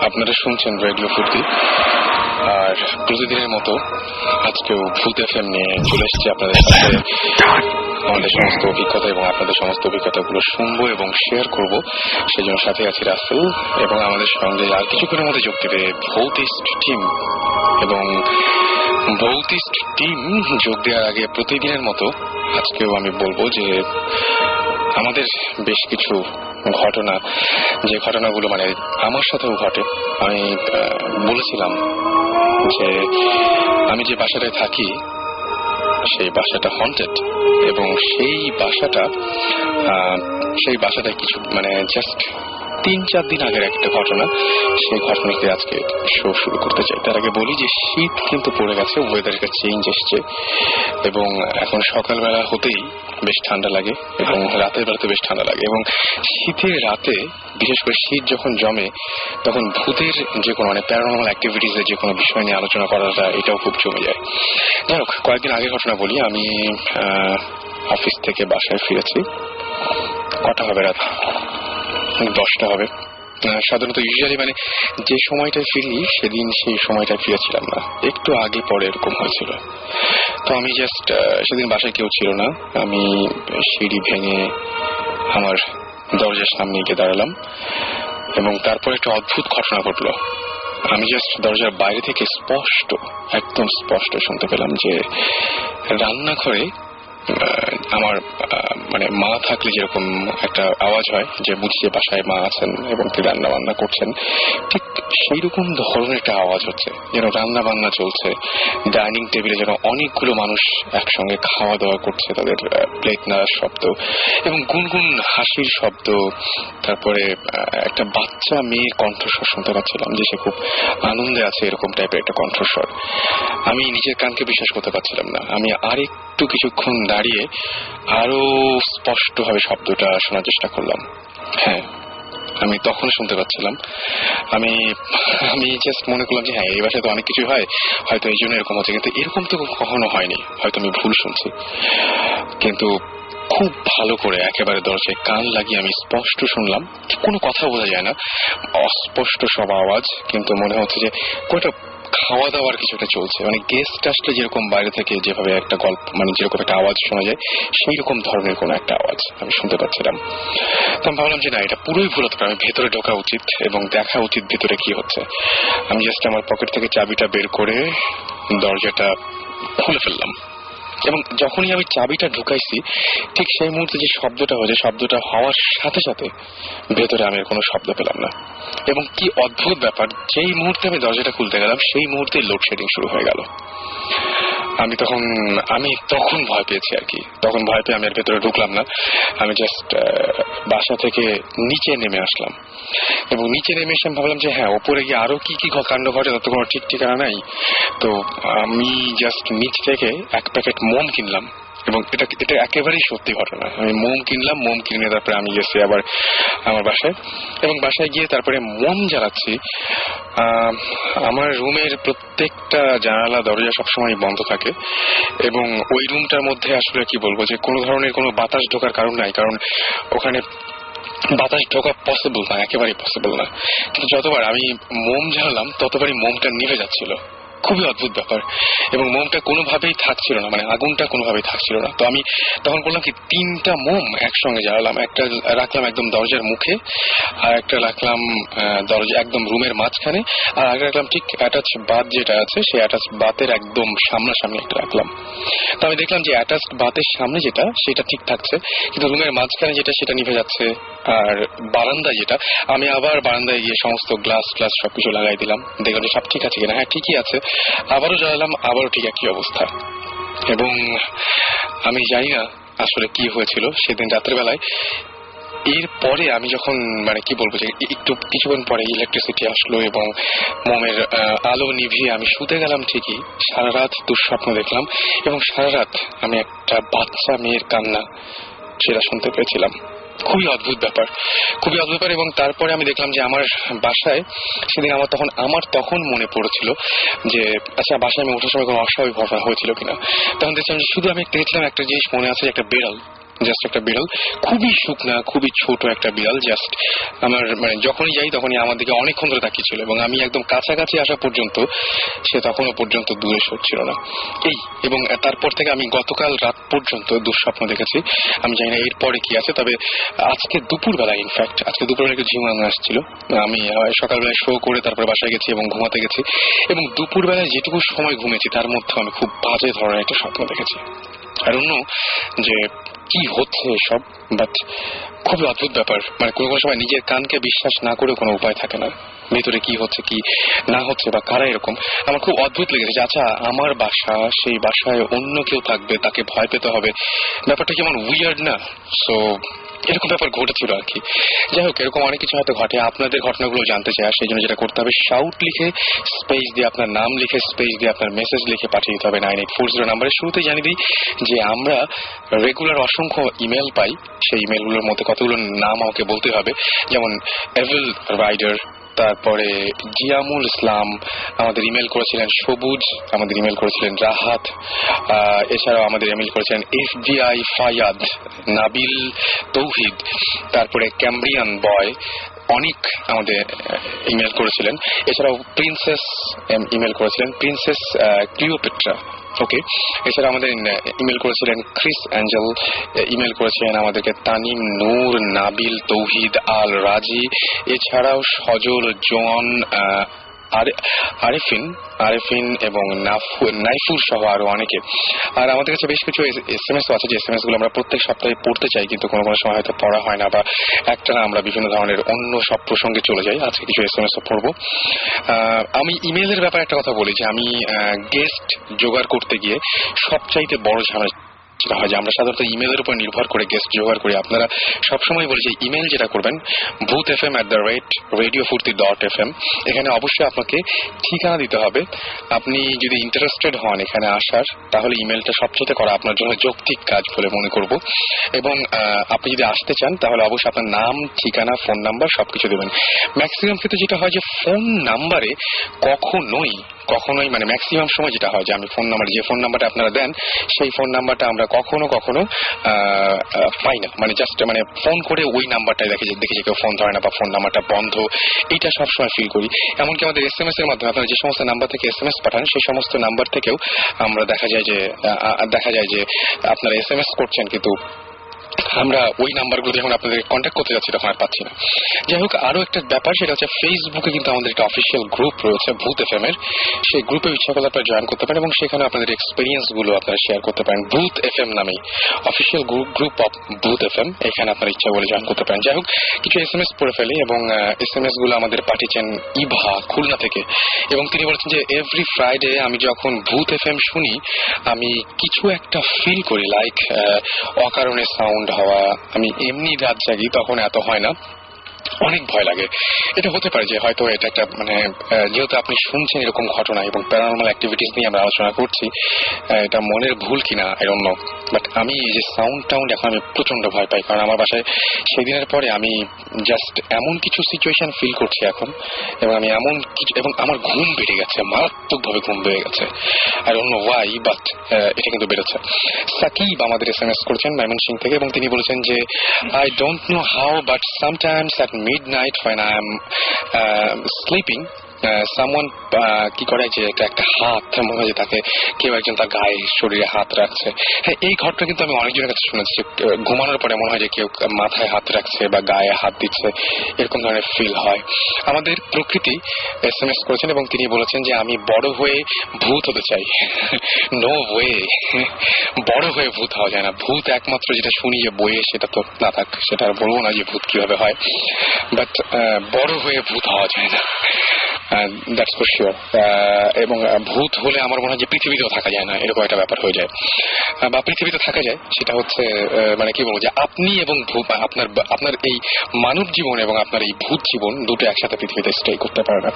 আপনারা শুনছেন রেডিও ফুর্তি। আর প্রতিদিনের মতো আজকেও ভূত এফএম নিয়ে চলে এসেছি আপনাদের সাথে। আমাদের সমস্ত অভিজ্ঞতা এবং আপনাদের সমস্ত অভিজ্ঞতাগুলো শুনবো এবং শেয়ার করব। সেই জন্য সাথে আছি রাসেল এবং আমাদের সঙ্গে আর কিছুক্ষণের মধ্যে যোগ দেবে ভৌতিস্ট টিম। এবং ভৌতিস্ট টিম যোগ দেওয়ার আগে প্রতিদিনের মতো আজকেও আমি বলবো যে আমাদের বেশ কিছু ঘটনা, যে ঘটনাগুলো মানে আমার সাথেও ঘটে। আমি বলেছিলাম যে আমি যে বাসাটায় থাকি সেই বাসাটা হন্টেড এবং সেই বাসাটায় কিছু মানে জাস্ট 3-4 দিন আগের একটা ঘটনা, সেই ঘটনাকে আজকে শো শুরু করতে চাই। তার আগে বলি যে শীত কিন্তু পড়ে গেছে, ওয়েদারটা চেঞ্জ এসছে এবং এখন সকালবেলা হতেই বেশ ঠান্ডা লাগে এবং রাতের বেলাতে বেশ ঠান্ডা লাগে। এবং শীতের রাতে বিশেষ করে শীত যখন জমে তখন ভূতের যে কোনো মানে প্যারানর্মাল অ্যাক্টিভিটিস এর যে কোনো বিষয় নিয়ে আলোচনা করাটা এটাও খুব জমে যায়। যাই হোক, কয়েকদিন আগের ঘটনা বলি। আমি অফিস থেকে বাসায় ফিরেছি। কটা হবে? রাত 10টা হবে। সাধারণত ইউজুয়ালি মানে যে সময়টায় ফিরি সেদিন সেই সময়টায় ফিরেছিলাম না, একটু আগে পরে এরকম হয়েছিল। তো আমি জাস্ট সেদিন বাসায় কেউ ছিল না। আমি সিঁড়ি ভেঙে আমার দরজার সামনে গিয়ে দাঁড়ালাম এবং তারপর একটা অদ্ভুত ঘটনা ঘটলো। আমি জাস্ট দরজার বাইরে থেকে একদম স্পষ্ট শুনতে পেলাম যে রান্নাঘরে আমার মানে মা থাকলে যেরকম একটা আওয়াজ হয় যে বুঝিয়ে বাসায় মা আছেন এবং তিনি রান্না বান্না করছেন, ঠিক সেই রকম ধরনের একটা আওয়াজ হচ্ছে, যেন রান্না বান্না চলছে। ডাইনিং টেবিলে যেন অনেকগুলো মানুষ একসঙ্গে খাওয়া দাওয়া করছে, তাদের প্লেট নাড়ার শব্দ এবং গুনগুন হাসির শব্দ। তারপরে একটা বাচ্চা মেয়ের কণ্ঠস্বর শুনতে পাচ্ছিলাম যে সে খুব আনন্দে আছে, এরকম টাইপের একটা কণ্ঠস্বর। আমি নিজের কানকে বিশ্বাস করতে পারছিলাম না। আমি আরেকটু কিছুক্ষণ দাঁড়িয়ে আরো স্পষ্টভাবে শব্দটা শোনার চেষ্টা করলাম। হ্যাঁ, আমি তখন শুনতে পাচ্ছিলাম। আমি জাস্ট মনে করলাম যে হ্যাঁ, এই বাসায় তো অনেক কিছু হয়, হয়তো এই জন্য এরকম হচ্ছে, কিন্তু এরকম তো কখনো হয়নি, হয়তো আমি ভুল শুনছি। কিন্তু খুব ভালো করে একেবারে দরজায় কান লাগিয়ে আমি স্পষ্ট শুনলাম, কোনো কথা বোঝা যায় না, অস্পষ্ট সব আওয়াজ, কিন্তু মনে হচ্ছে যে কোনটা খাওয়া দাওয়ার কিছুটা চলছে। মানে গেস্ট আসলে যেরকম বাইরে থেকে যেভাবে একটা গল্প মানে যেরকম একটা আওয়াজ শোনা যায়, সেই রকম ধরনের কোন একটা আওয়াজ আমি শুনতে পাচ্ছিলাম। তো আমি ভাবলাম যে না, এটা পুরোই ভুল হতে পারে, আমি ভেতরে ঢোকা উচিত এবং দেখা উচিত ভেতরে কি হচ্ছে। আমি জাস্ট আমার পকেট থেকে চাবিটা বের করে দরজাটা খুলে ফেললাম এবং যখনই আমি চাবিটা ঢুকাইছি ঠিক সেই মুহূর্তে যে শব্দটা হয়েছে, শব্দটা হওয়ার সাথে সাথে ভেতরে আমি কোনো শব্দ পেলাম না। এবং কি অদ্ভুত ব্যাপার, যেই মুহূর্তে আমি দরজাটা খুলতে গেলাম সেই মুহূর্তে লোডশেডিং শুরু হয়ে গেল। আমি তখন ভয় পেয়েছি আর কি। তখন ভয় পেয়ে আমি আর ভেতরে ঢুকলাম না। আমি জাস্ট বাসা থেকে নিচে নেমে আসলাম এবং নিচে নেমে এসে ভাবলাম যে হ্যাঁ, ওপরে গিয়ে আরো কি কি কাণ্ড ঘটে তার তো কোনো ঠিক ঠিকানা নাই। তো আমি জাস্ট নিচ থেকে এক প্যাকেট মোম কিনলাম এবং এটা একেবারেই সত্যি ঘটনা। আমি মোম কিনলাম, মোম কিনে তারপরে আমি গেছি আবার আমার বাসায় এবং বাসায় গিয়ে তারপরে মোম জ্বালাচ্ছি। আমার রুমের প্রত্যেকটা জানালা দরজা সবসময় বন্ধ থাকে এবং ওই রুমটার মধ্যে আসলে কি বলবো যে কোনো ধরনের কোনো বাতাস ঢোকার কারণ নাই, কারণ ওখানে বাতাস ঢোকা পসিবল না, একেবারেই পসিবল না। কিন্তু যতবার আমি মোম জ্বালালাম ততবারই মোমটা নিভে যাচ্ছিল। খুবই অদ্ভুত ব্যাপার। এবং মোমটা কোনোভাবেই থাকছিল না, মানে আগুনটা কোনোভাবেই থাকছিল না। তো আমি তখন করলাম কি, 3টা মোম একসঙ্গে জ্বালালাম। একটা রাখলাম একদম দরজার মুখে, আর একটা রাখলাম দরজা একদম রুমের মাঝখানে, আর আগে রাখলাম ঠিক অ্যাটাচ বাথ যেটা আছে সেই অ্যাটাচ বাথের একদম সামনাসামনি একটা রাখলাম। তো আমি দেখলাম যে অ্যাটাচ বাথের সামনে যেটা সেটা ঠিক থাকছে, কিন্তু রুমের মাঝখানে যেটা সেটা নিভে যাচ্ছে। আর বারান্দায় যেটা, আমি আবার বারান্দায় গিয়ে সমস্ত গ্লাস সবকিছু লাগাই দিলাম, দেখলাম যে সব ঠিক আছে কিনা। হ্যাঁ, ঠিকই আছে। আবারও জ্বালালাম, আবারও ঠিক একই অবস্থা। এবং আমি জানি না আসলে কি হয়েছিল সেদিন রাতের বেলায়। এরপরে আমি যখন মানে কি বলবো যে একটু কিছুক্ষণ পরে ইলেকট্রিসিটি আসলো এবং মোমের আলো নিভিয়ে আমি শুতে গেলাম। ঠিকই সারা রাত দুঃস্বপ্ন দেখলাম এবং সারা রাত আমি একটা বাচ্চা মেয়ের কান্না সেটা শুনতে পেয়েছিলাম। খুবই অদ্ভুত ব্যাপার, খুবই অদ্ভুত ব্যাপার। এবং তারপরে আমি দেখলাম যে আমার বাসায় সেদিন আমার তখন মনে পড়েছিল যে আচ্ছা বাসায় আমি ওঠার সময় কোনো অস্বাভাবিক ঘটনা হয়েছিল কিনা। তখন দেখছিলাম যে শুধু আমি দেখছিলাম একটা জিনিস মনে আছে, একটা বিড়াল, জাস্ট একটা বিড়াল, খুবই শুকনা খুবই ছোট একটা বিড়াল, জাস্ট আমার মানে যখনই যাই তখনই আমার দিকে অনেকক্ষণ ধরে তাকিয়েছিল এবং আমি একদম কাছাকাছি আসা পর্যন্ত সে তখনও পর্যন্ত দূরে সরছিল না। এই এবং তারপর থেকে আমি গতকাল রাত পর্যন্ত দুঃস্বপ্ন দেখেছি। আমি জানি না এরপরে কি আছে, তবে আজকে দুপুরবেলা, ইনফ্যাক্ট আজকে দুপুরবেলা একটু ঝিমানো আসছিল। আমি সকালবেলায় শো করে তারপরে বাসায় গেছি এবং ঘুমাতে গেছি, এবং দুপুরবেলায় যেটুকু সময় ঘুমেছি তার মধ্যে আমি খুব বাজে ধরনের একটা স্বপ্ন দেখেছি। আর অন্য যে কি হচ্ছে এসব, বাট খুবই অদ্ভুত ব্যাপার। মানে কোনো কোনো সময় নিজের কানকে বিশ্বাস না করে কোনো উপায় থাকে না, ভেতরে কি হচ্ছে কি না হচ্ছে বা কারা এরকম। আমার খুব অদ্ভুত লেগেছে যে আচ্ছা আমার বাসা, সেই বাসায় অন্য কেউ থাকবে, তাকে ভয় পেতে হবে, ব্যাপারটা কেমন উইয়ার্ড না? সো এরকম ব্যাপার ঘটেছিল আর কি। যাই হোক, এরকম অনেক কিছু হয়তো ঘটে, আপনাদের ঘটনাগুলো জানতে চাই। আর সেই জন্য যেটা করতে হবে, শাউট লিখে স্পেস দিয়ে আপনার নাম লিখে স্পেস দিয়ে আপনার মেসেজ লিখে পাঠিয়ে দিতে হবে 9840 নাম্বারে। শুরুতেই জানিয়ে দিই যে আমরা রেগুলার অসংখ্য ইমেল পাই, সেই ইমেলগুলোর মধ্যে কতগুলো নাম আমাকে বলতে হবে, যেমন এভিল রাইডার, তারপরে জিয়ামুল ইসলাম আমাদের ইমেল করেছিলেন, সবুজ আমাদের ইমেল করেছিলেন, রাহাত, এছাড়াও আমাদের ইমেল করেছিলেন এফবিআই ফায়াদ, নাবিল তৌহিদ, তারপরে ক্যাম্ব্রিয়ান বয়, অনেক আমাদের ইমেল করেছিলেন, এছাড়াও প্রিন্সেস ইমেল করেছিলেন, প্রিন্সেস ক্লিওপেট্রা। ওকে, এছাড়া আমাদের ইমেল করেছিলেন ক্রিস অ্যাঞ্জেল, ইমেল করেছিলেন আমাদেরকে তানিম নূর, নাবিল তৌহিদ, আল রাজি, এছাড়াও সজল, জন, আরেফিন এবং নাইফুর সহ আরো অনেকে। আর আমাদের কাছে বেশ কিছু SMS আছে, যে SMS গুলো আমরা প্রত্যেক সপ্তাহে পড়তে চাই, কিন্তু কোনো কোনো সময় হয়তো পড়া হয় না, বা একটানা আমরা বিভিন্ন ধরনের অন্য সব প্রসঙ্গে চলে যাই। আজকে কিছু SMS পড়বো। আমি ইমেলের ব্যাপারে একটা কথা বলি যে আমি গেস্ট জোগাড় করতে গিয়ে সবচাইতে বড় ঝামেলা হয় যে আমরা সাধারণত ইমেলের উপর নির্ভর করে গেস্ট জোগাড় করি। আপনারা সবসময় বলি যে ইমেল যেটা করবেন boothfm@radiofurti.fm, এখানে অবশ্যই আপনাকে ঠিকানা দিতে হবে। আপনি যদি ইন্টারেস্টেড হন এখানে আসার, তাহলে ইমেলটা সবচেয়ে করা আপনার জন্য যৌক্তিক কাজ বলে মনে করব। এবং আপনি যদি আসতে চান তাহলে অবশ্যই আপনার নাম, ঠিকানা, ফোন নাম্বার সবকিছু দেবেন। ম্যাক্সিমাম ক্ষেত্রে যেটা হয় যে ফোন নাম্বারে কখনোই মানে ম্যাক্সিমাম সময় যেটা হয় যে আমি ফোন নাম্বার, যে ফোন নাম্বারটা আপনারা দেন সেই ফোন নাম্বারটা আমরা কখনো পাই না। মানে জাস্ট মানে ফোন করে ওই নাম্বারটাই দেখি যে কেউ ফোন ধরে না বা ফোন নাম্বারটা বন্ধ, এইটা সবসময় ফিল করি। এমনকি আমাদের SMS এর মাধ্যমে আপনারা যে সমস্ত নাম্বার থেকে SMS পাঠান সেই সমস্ত নাম্বার থেকেও আমরা দেখা যায় যে আপনারা SMS করছেন, কিন্তু আমরা ওই নাম্বারগুলো যখন আপনাদের কন্ট্যাক্ট করতে যাচ্ছি তখন আর পাচ্ছি না। যাই হোক, আরো একটা ব্যাপার, সেটা হচ্ছে ফেসবুকে কিন্তু আমাদের একটা অফিসিয়াল গ্রুপ রয়েছে ভূত FM এর। সেই গ্রুপে ইচ্ছা করলে আপনারা জয়েন করতে পারেন এবং সেখানে আপনাদের এক্সপিরিয়েন্স গুলো আপনারা শেয়ার করতে পারেন। ভূত FM নামেই অফিসিয়াল গ্রুপ অফ ভূত FM, এখানে আপনারা ইচ্ছা করলে জয়েন করতে পারেন। যাই হোক, কিছু SMS পড়ে ফেলি, এবং SMS গুলো আমাদের পাঠিয়েছেন ইভা খুলনা থেকে, এবং তিনি বলেছেন যে এভরি ফ্রাইডে আমি যখন ভূত FM শুনি আমি কিছু একটা ফিল করি, লাইক অকারণে সাউন্ড হওয়া। আমি এমনি রাত জাগি তখন এত হয় না, অনেক ভয় লাগে। এটা হতে পারে যে হয়তো এটা একটা মানে যেহেতু আপনি শুনছেন এরকম ঘটনা এবং প্যারানর্মাল অ্যাক্টিভিটিস নিয়ে আমরা আলোচনা করছি, এটা মনের ভুল কিনা আই ডোন্ট নো, বাট আমি এই যে সাউন্ড এখন আমি প্রচন্ড ভয় পাই। কারণ আমার বাসায় সেদিনের পরে আমি জাস্ট এমন কিছু সিচুয়েশন ফিল করছি এখন, এবং আমি এমন কিছু, এবং আমার ঘুম বেড়ে গেছে, মারাত্মকভাবে ঘুম বেড়ে গেছে। I don't know Y, but এটা কিন্তু বেড়েছে। সাকিব আমাদের SMS করেছেন ময়মনসিংহ থেকে, এবং তিনি বলেছেন যে I don't know how but sometimes at midnight when I am sleeping, someone কি করে যে একটা হাত মনে হয় যে তাকে কেউ একজন তার গায়ে শরীরে হাত রাখছে। হ্যাঁ, এই ঘটনা কিন্তু আমি অনেকজনের কাছে শুনেছি, ঘুমানোর পরে মনে হয় যে কেউ মাথায় হাত রাখছে বা গায়ে হাত দিচ্ছে, এরকম ধরনের ফিল হয়। আমাদের প্রকৃতি SMS করেছেন এবং তিনি বলেছেন যে আমি বড় হয়ে ভূত হতে চাই। নো ওয়ে, বড় হয়ে ভূত হওয়া যায় না। ভূত একমাত্র যেটা শুনি যে বইয়ে, সেটা তো না থাক, সেটা আর বলবো না যে ভূত কিভাবে হয়, বাট বড় হয়ে ভূত হওয়া যায় না। That's for sure. এবং ভূত হলে আমার মনে হয় যে পৃথিবীতেও থাকা যায় না, এরকম একটা ব্যাপার হয়ে যায়, বা পৃথিবীতে থাকা যায়, সেটা হচ্ছে মানে কি বলবো যে আপনি এবং আপনার এই মানব জীবন এবং আপনার এই ভূত জীবন দুটো একসাথে পৃথিবীতে স্টে করতে পারে না।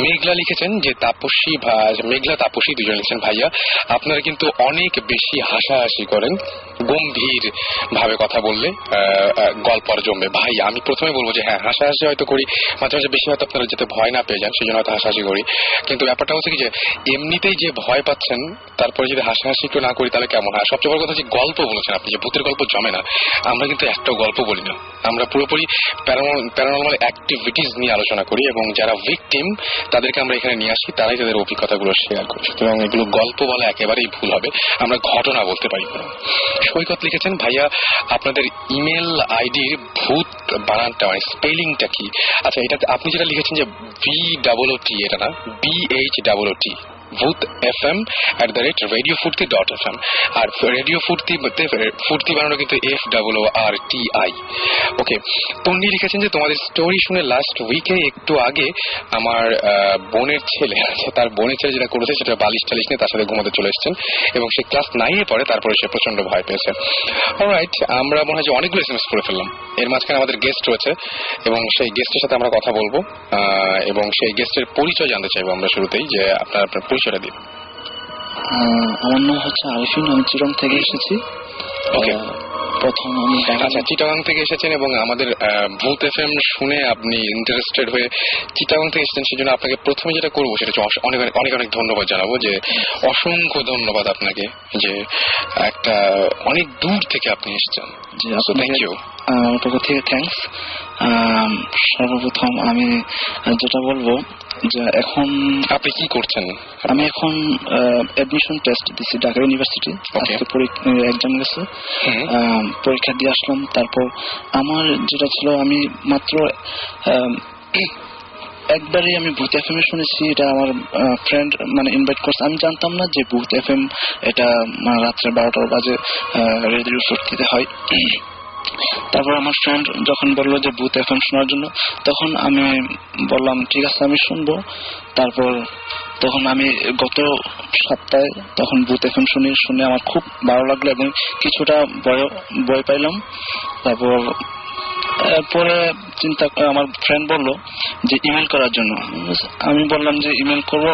মেঘলা লিখেছেন যে তাপসী, মেঘলা তাপসী দুজন লিখেছেন, ভাইয়া আপনারা কিন্তু অনেক বেশি হাসাহাসি করেন, গম্ভীর ভাবে কথা বললে গল্প আর জমবে। ভাই আমি প্রথমে বলবো যে হ্যাঁ, হাসাহাসি হয়তো করি, মাঝে মাঝে বেশি হয়তো আপনারা যাতে ভয় না পেয়ে যান সেই জন্য হয়তো হাসাহাসি করি, কিন্তু ব্যাপারটা হচ্ছে কি যে এমনিতেই যে ভয় পাচ্ছেন তারপরে যদি হাসাহাসি একটু না করি তাহলে কেমন হয়। সবচেয়ে বড় কথা যে গল্প বলেছেন আপনি, যে ভূতের গল্প জমে না, আমরা কিন্তু একটাও গল্প বলি না, আমরা পুরোপুরি প্যারানর্মাল অ্যাক্টিভিটিস নিয়ে আলোচনা করি এবং যারা ভিকটিম তাদেরকে আমরা এখানে নিয়ে আসি, তারাই তাদের অভিজ্ঞতাগুলো শেয়ার করি, সুতরাং এগুলো গল্প বলা একেবারেই ভুল হবে, আমরা ঘটনা বলতে পারি না। সৈকত লিখেছেন, ভাইয়া আপনাদের ইমেল আইডির ভূত বানানটা মানে স্পেলিংটা কি? আচ্ছা, এটা আপনি যেটা লিখেছেন যে VOOT, এটা না, BHOOT, ভূত FM@radiofurti.fm, আর রেডিও ফুর্তি বানানো কিন্তু FOORTI। ওকে, তন্নি লিখেছেন যে তোমাদের স্টোরি শুনে লাস্ট উইকে একটু আগে আমার বোনের ছেলে আছে, তার বোনের ছেলে যেটা করেছে সেটা বালিশ টালিশ নিয়ে তার সাথে ঘুমাতে চলে এসেছেন এবং সে ক্লাস 9-এ পড়ে, তারপরে সে প্রচন্ড ভয় পেয়েছে। অলরাইট, আমরা মনে হয় যে অনেকগুলো SMS করে ফেললাম, এর মাঝখানে আমাদের গেস্ট রয়েছে এবং সেই গেস্টের সাথে আমরা কথা বলবো এবং সেই গেস্টের পরিচয় জানতে চাইবো আমরা শুরুতেই, যে আপনার পরিচয়টা দিন। আমার নাম হচ্ছে আরিফিন, আমি চিটং থেকে এসেছি। ওকে, প্রথম আমি আচ্ছা চিটাগাং থেকে এসেছেন এবং আমাদের ভূত FM শুনে আপনি ইন্টারেস্টেড হয়ে চিটাগাং থেকে এসেছেন, সেই জন্য আপনাকে প্রথমে যেটা করবো সেটা হচ্ছে অনেক অনেক অনেক ধন্যবাদ জানাবো, যে অসংখ্য ধন্যবাদ আপনাকে যে একটা অনেক দূর থেকে আপনি এসেছেন। থ্যাংক ইউ, পক্ষ থেকে থ্যাংকস। সর্বপ্রথম আমি যেটা বলবো যে এখন আপনি কি করছেন? আমি এখন অ্যাডমিশন টেস্ট দিচ্ছি ঢাকা ইউনিভার্সিটি, এক্সাম গেছে, পরীক্ষা দিয়ে আসলাম। তারপর আমার যেটা ছিল, আমি মাত্র একবারই আমি ভূত FM শুনেছি, এটা আমার ফ্রেন্ড মানে ইনভাইট করছে, আমি জানতাম না যে ভূত FM এটা রাত্রে 12টা বাজে রেডিও ফুর্তিতে হয়। তারপর আমার ফ্রেন্ড যখন বললো যে ভূত FM শোনার জন্য, তখন আমি বললাম ঠিক আছে আমি শুনবো। তারপর তখন আমি গত সপ্তাহে তখন ভূত FM শুনে আমার খুব ভালো লাগলো এবং কিছুটা ভয় পাইলাম। তারপর পরে আমার ফ্রেন্ড বললো যে ইমেল করার জন্য, আমি বললাম যে ইমেল করবো,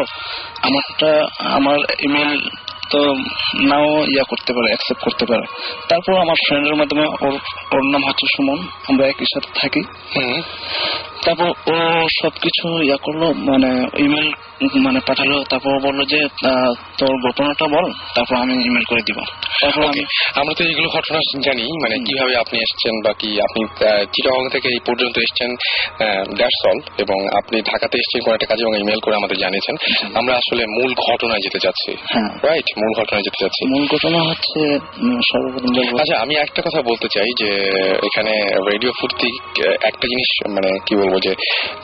আমার ইমেল তো নাও করতে পারে, অ্যাকসেপ্ট করতে পারে। তারপর আমার ফ্রেন্ডের মাধ্যমে ওর নাম হচ্ছে সুমন, আমরা একই সাথে থাকি। তারপর ও সবকিছু করলো, মানে ইমেল মানে পাঠালো, তারপর বললো যে তোর ঘটনাটা বল, তারপর আমি ইমেল করে দিব। তারপর আমরা তো এইগুলো ঘটনা জানি, মানে কিভাবে আপনি এসেছেন বা কি আপনি চিটাগাং থেকে এই পর্যন্ত এসেছেন, দ্যাটস অল, এবং আপনি ঢাকাতে এসেছেন কোন একটা কাজে এবং ইমেল করে আমাদের জানিয়েছেন। আমরা আসলে মূল ঘটনায় যেতে চাচ্ছি, রাইট? মূল ঘটনায় যেতে চাচ্ছি। মূল ঘটনা হচ্ছে সর্বপ্রথম, আচ্ছা আমি একটা কথা বলতে চাই যে এখানে রেডিও ফুর্তি একটা জিনিস মানে কি বলবো যে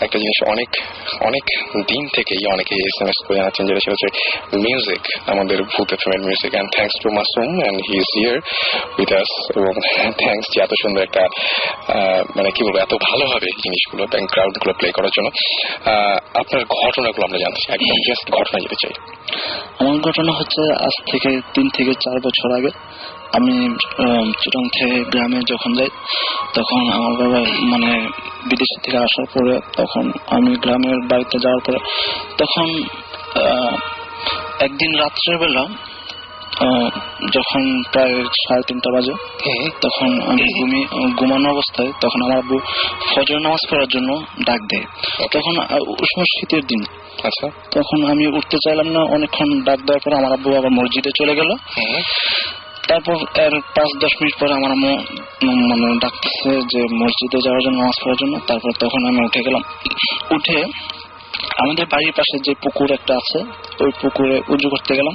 একটা জিনিস অনেক অনেক দিন থেকেই অনেকে SMS করে জানাচ্ছেন, যেটা সেটা হচ্ছে মিউজিক, আমাদের ভূত FM এর music. And thanks to Masum and he is here with us, এবং থ্যাংকস যে এত সুন্দর একটা মানে কি বলবো এত ভালোভাবে জিনিসগুলো ব্যাকগ্রাউন্ড গুলো প্লে করার জন্য। আপনার ঘটনাগুলো আমরা জানতে চাই, একদম জাস্ট ঘটনা যেতে চাই। আমার ঘটনা হচ্ছে আজ থেকে 3 থেকে 4 বছর আগে আমি চিটং থেকে গ্রামে যখন যাই, তখন আমার বাবা মানে বিদেশ থেকে আসার পরে, তখন আমি গ্রামের বাড়িতে যাওয়ার পরে, তখন একদিন রাত্রের বেলা যখন প্রায় 3:30 বাজে, তখন আমি ঘুমানো অবস্থায় তখন আমার আব্বু ফজর নামাজ পড়ার জন্য ডাক দেয়। তখন উষ্ণ শীতের দিন, আচ্ছা, তখন আমি উঠতে চাইলাম না, অনেকক্ষণ ডাক দেওয়ার পর আমার আব্বু আবার মসজিদে চলে গেল। তারপর এর 5-10 মিনিট পরে আমার আম্মু মানে ডাকতেছে যে মসজিদে যাওয়ার জন্য, নামাজ পড়ার জন্য। তারপর তখন আমি উঠে গেলাম, উঠে আমাদের বাড়ির পাশে যে পুকুর একটা আছে, ওই পুকুরে উজু করতে গেলাম।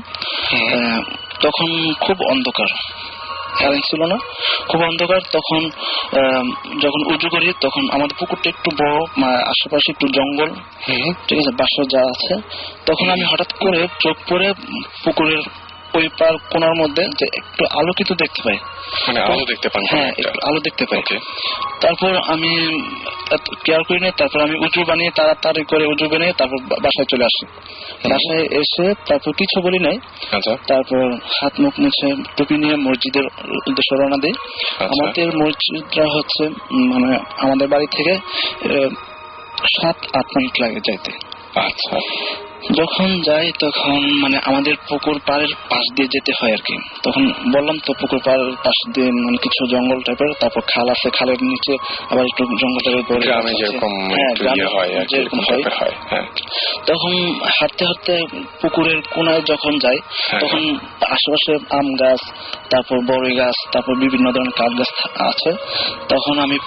তখন খুব অন্ধকার, কারেন্ট ছিল না, খুব অন্ধকার। তখন যখন উজু করি তখন আমাদের পুকুরটা একটু বড়, আশেপাশে একটু জঙ্গল, ঠিক আছে, বাসা যা আছে। তখন আমি হঠাৎ করে চোখ পড়ে পুকুরের ওই পার কোনার মধ্যে যে একটু আলোকিত দেখতে পাই, মানে আলো দেখতে পান? হ্যাঁ, একটু আলো দেখতে পাই। তারপর আমি কেয়ার করি না, তারপর আমি উজু বানিয়ে তাড়াতাড়ি করে উজু বানিয়ে তারপর বাসায় চলে আসি। বাসায় এসে তারপর কিছু বলি নাই, তারপর হাত মুখ মুছে টুপি নিয়ে মসজিদের উদ্দেশ্যে রওনা দিই। আমাদের মসজিদটা হচ্ছে মানে আমাদের বাড়ি থেকে 7-8 মিনিট লাগে যাইতে। আচ্ছা। যখন যাই তখন মানে আমাদের পুকুর পাড়ের পাশ দিয়ে যেতে হয় আর কি। তখন বললাম তো পুকুর পাড়ের পাশ দিয়ে মানে কিছু জঙ্গল টাইপের, তারপর খাল আছে, খালের নিচে আবার একটু জঙ্গল টাইপের গ্রামে যেরকম হয়। তখন হাঁটতে হাঁটতে পুকুরের কোনায় যখন যাই তখন আশেপাশে আম গাছ, তারপর বড়ই গাছ, তারপর বিভিন্ন ধরনের কাঠ গাছ আছে। তখন আমি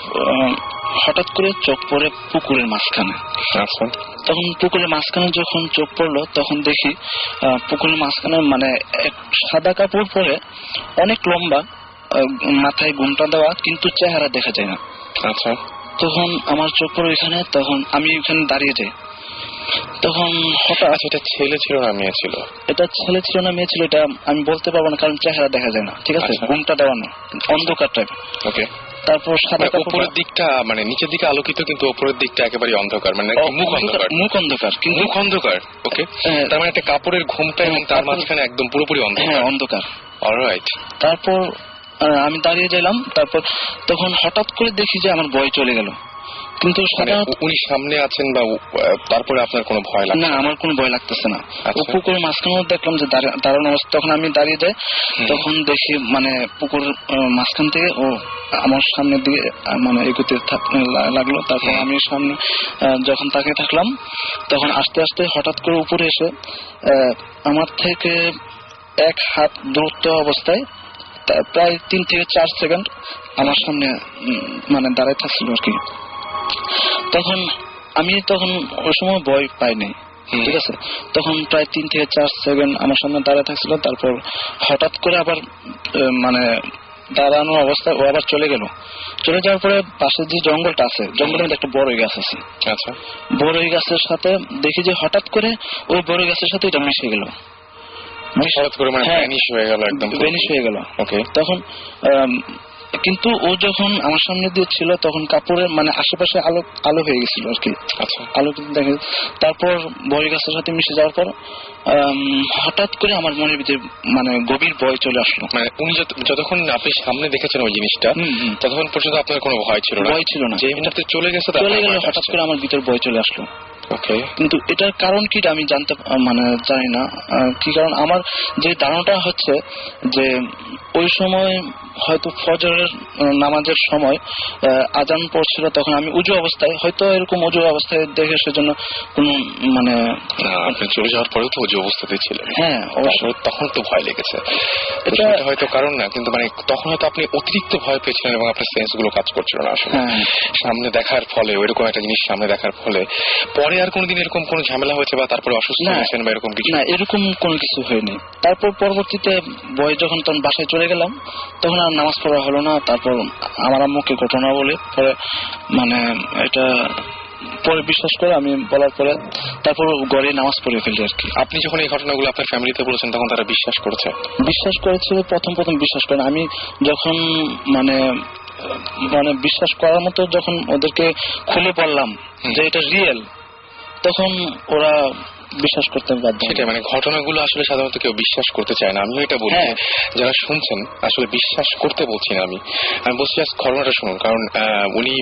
হঠাৎ করে চোখ পড়ে পুকুরের মাঝখানে। তখন পুকুরের মাঝখানে যখন চোখ পড়লো তখন দেখি পুকুরের মাঝখানে মানে এক সাদা কাপড় পরে অনেক লম্বা, মাথায় ঘুমটা দেওয়া, কিন্তু চেহারা দেখা যায় না। আচ্ছা। তখন আমার চোখ পড়ে এখানে, তখন আমি এখানে দাঁড়িয়ে যাই। তখন হঠাৎ, এটা ছেলে ছিল না মেয়ে ছিল? এটা ছেলে ছিল না মেয়ে ছিল এটা আমি বলতে পারবো না, কারণ চেহারা দেখা যায় না, ঠিক আছে, ঘুমটা দেওয়ানো, অন্ধকার টাইপ। ওকে। তারপর সাদা উপরের দিকটা মানে নিচের দিকে আলোকিত, কিন্তু উপরের দিকটা একেবারে অন্ধকার, মানে মুখ অন্ধকার। মুখ অন্ধকার, মুখ অন্ধকার। ওকে। তার মানে একটা কাপড়ের ঘুমটা এবং তার মাঝখানে একদম পুরোপুরি অন্ধকার। হ্যাঁ, অন্ধকার। অলরাইট। তারপর আমি দাঁড়িয়ে গেলাম। তারপর তখন হঠাৎ করে দেখি যে আমার ভয় চলে গেল। কিন্তু উনি সামনে আছেন বা তারপরে আপনার কোনো ভয় লাগছে না? আমার কোনো ভয় লাগতেছে না। পুকুরের মাঝখানে দেখলাম যে দাঁড়ানো অবস্থা। তখন আমি দাঁড়িয়ে যাই, তখন দেখি মানে পুকুর মাঝখান থেকে ও আমার সামনে দিয়ে মানে এগোতে লাগলো। তারপর আমি সামনে যখন তাকিয়ে থাকলাম তখন আস্তে আস্তে হঠাৎ করে উপরে এসে আমার থেকে 1 হাত দূরত্ব অবস্থায় প্রায় 3 থেকে 4 সেকেন্ড আমার সামনে মানে দাঁড়ায় থাকছিল আর কি। তখন আমি ওই সময় ভয় পাইনি, ঠিক আছে। তখন প্রায় 3 থেকে 4 সেকেন্ড আমার সামনে দাঁড়ায় থাকছিল। তারপর হঠাৎ করে আবার মানে দাঁড়ানো অবস্থায় ও আবার চলে গেল। চলে যাওয়ার পরে পাশে যে জঙ্গলটা আছে, জঙ্গলের মধ্যে একটা বড়ই গাছ আছে। আচ্ছা। বড়ই গাছের সাথে দেখি যে হঠাৎ করে ওই বড়ই গাছের সাথে এটা মিশে গেল। হঠাৎ করে মানে ভ্যানিশ হয়ে গেল, একদম ভ্যানিশ হয়ে গেল। ওকে। তখন কিন্তু ও যখন আমার সামনে দিয়ে ছিল তখন কাপড়ের মানে আশেপাশে আলো হয়ে গেছিল আর কি। আচ্ছা। আলো দেখে তারপর বড়ি গাছের সাথে মিশে যাওয়ার পর হঠাৎ করে আমার মনের ভিতরে মানে গভীর ভয় চলে আসলো। মানে উনি যতক্ষণ আপনি সামনে দেখেছেন ওই জিনিসটা ততক্ষণ পর্যন্ত আপনার কোনো ভয় ছিল না? ভয় ছিল না। যে মুহূর্তে চলে গেল হঠাৎ করে আমার ভিতরে ভয় চলে আসলো। ওকে। কিন্তু এটার কারণ কি আমি মানে জানি না কি কারণ। আমার যে ধারণাটা হচ্ছে যে ওই সময় হয়তো ফজরের নামাজের সময় আজান পড়ছিল, তখন আমি উজু অবস্থায়, হয়তো এরকম উজু অবস্থায় দেখে সেজন্য কোন মানে আপনি চলে যাওয়ার পরেও তো উজু অবস্থাতে ছিলেন। হ্যাঁ, অবশ্যই তখন তো ভয় লেগেছে। এটা হয়তো কারণ না, কিন্তু মানে তখন হয়তো আপনি অতিরিক্ত ভয় পেয়েছিলেন এবং আপনার সেন্স গুলো কাজ করছিল না আসলে সামনে দেখার ফলে, ওইরকম একটা জিনিস সামনে দেখার ফলে। পরে আর কোনদিন এরকম কোন ঝামেলা হয়েছে বা তারপরে অসুস্থ হয়েছেন বা এরকম কিছু? না, এরকম কোনো কিছু হয়নি। তারপর পরবর্তীতে ভয় যখন তখন বাসায় চলে গেলাম তখন আর নামাজ পড়া হলো না। তারপর আমার আম্মুকে ঘটনা বলে পরে মানে এটা পরে বিশ্বাস করে আমি বলার পরে তারপর ঘরে নামাজ পড়ে ফেলি আর কি। আপনি যখন এই ঘটনাগুলো আপনার ফ্যামিলিতে বলেছেন তখন তারা বিশ্বাস করেছে? বিশ্বাস করেছে প্রথম বিশ্বাস করে। আমি যখন মানে বিশ্বাস করার মতো যখন ওদেরকে খুলে বললাম যে এটা রিয়েল, তখন ওরা বিশ্বাস করতে বাধ্য। সেটাই, মানে ঘটনাগুলো আসলে সাধারণত কেউ বিশ্বাস করতে চায় না। আমিও এটা বলছি, যারা শুনছেন আসলে বিশ্বাস করতে বলছি না, আমি বলছি জাস্ট ঘটনাটা শুনুন। কারণ উনি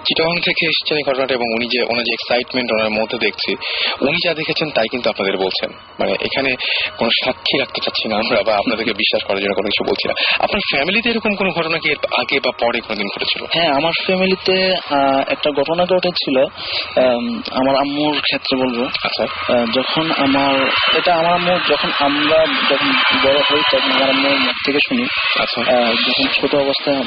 চিটাগাং থেকে এসেছেন এই ঘটনাটা, এবং উনি যে ওনার যে এক্সাইটমেন্ট ওনার মধ্যে দেখছি, উনি যা দেখেছেন তাই কিন্তু আপনাদের বলছেন। মানে এখানে কোনো সাক্ষী রাখতে চাচ্ছি না আমরা, বা আপনাদেরকে বিশ্বাস করার জন্য কোনো কিছু বলছি না। আপনার ফ্যামিলিতে এরকম কোনো ঘটনা কি আগে বা পরে কোনোদিন ঘটেছিল? হ্যাঁ, আমার ফ্যামিলিতে একটা ঘটনা ঘটেছিল, আমার আম্মুর ক্ষেত্রে বলবো। আচ্ছা। যখন আমার আম্মু যখন আমরা বড় হই তখন আমার আম্মুর মুখ থেকে শুনি। আচ্ছা। যখন ছোট অবস্থায়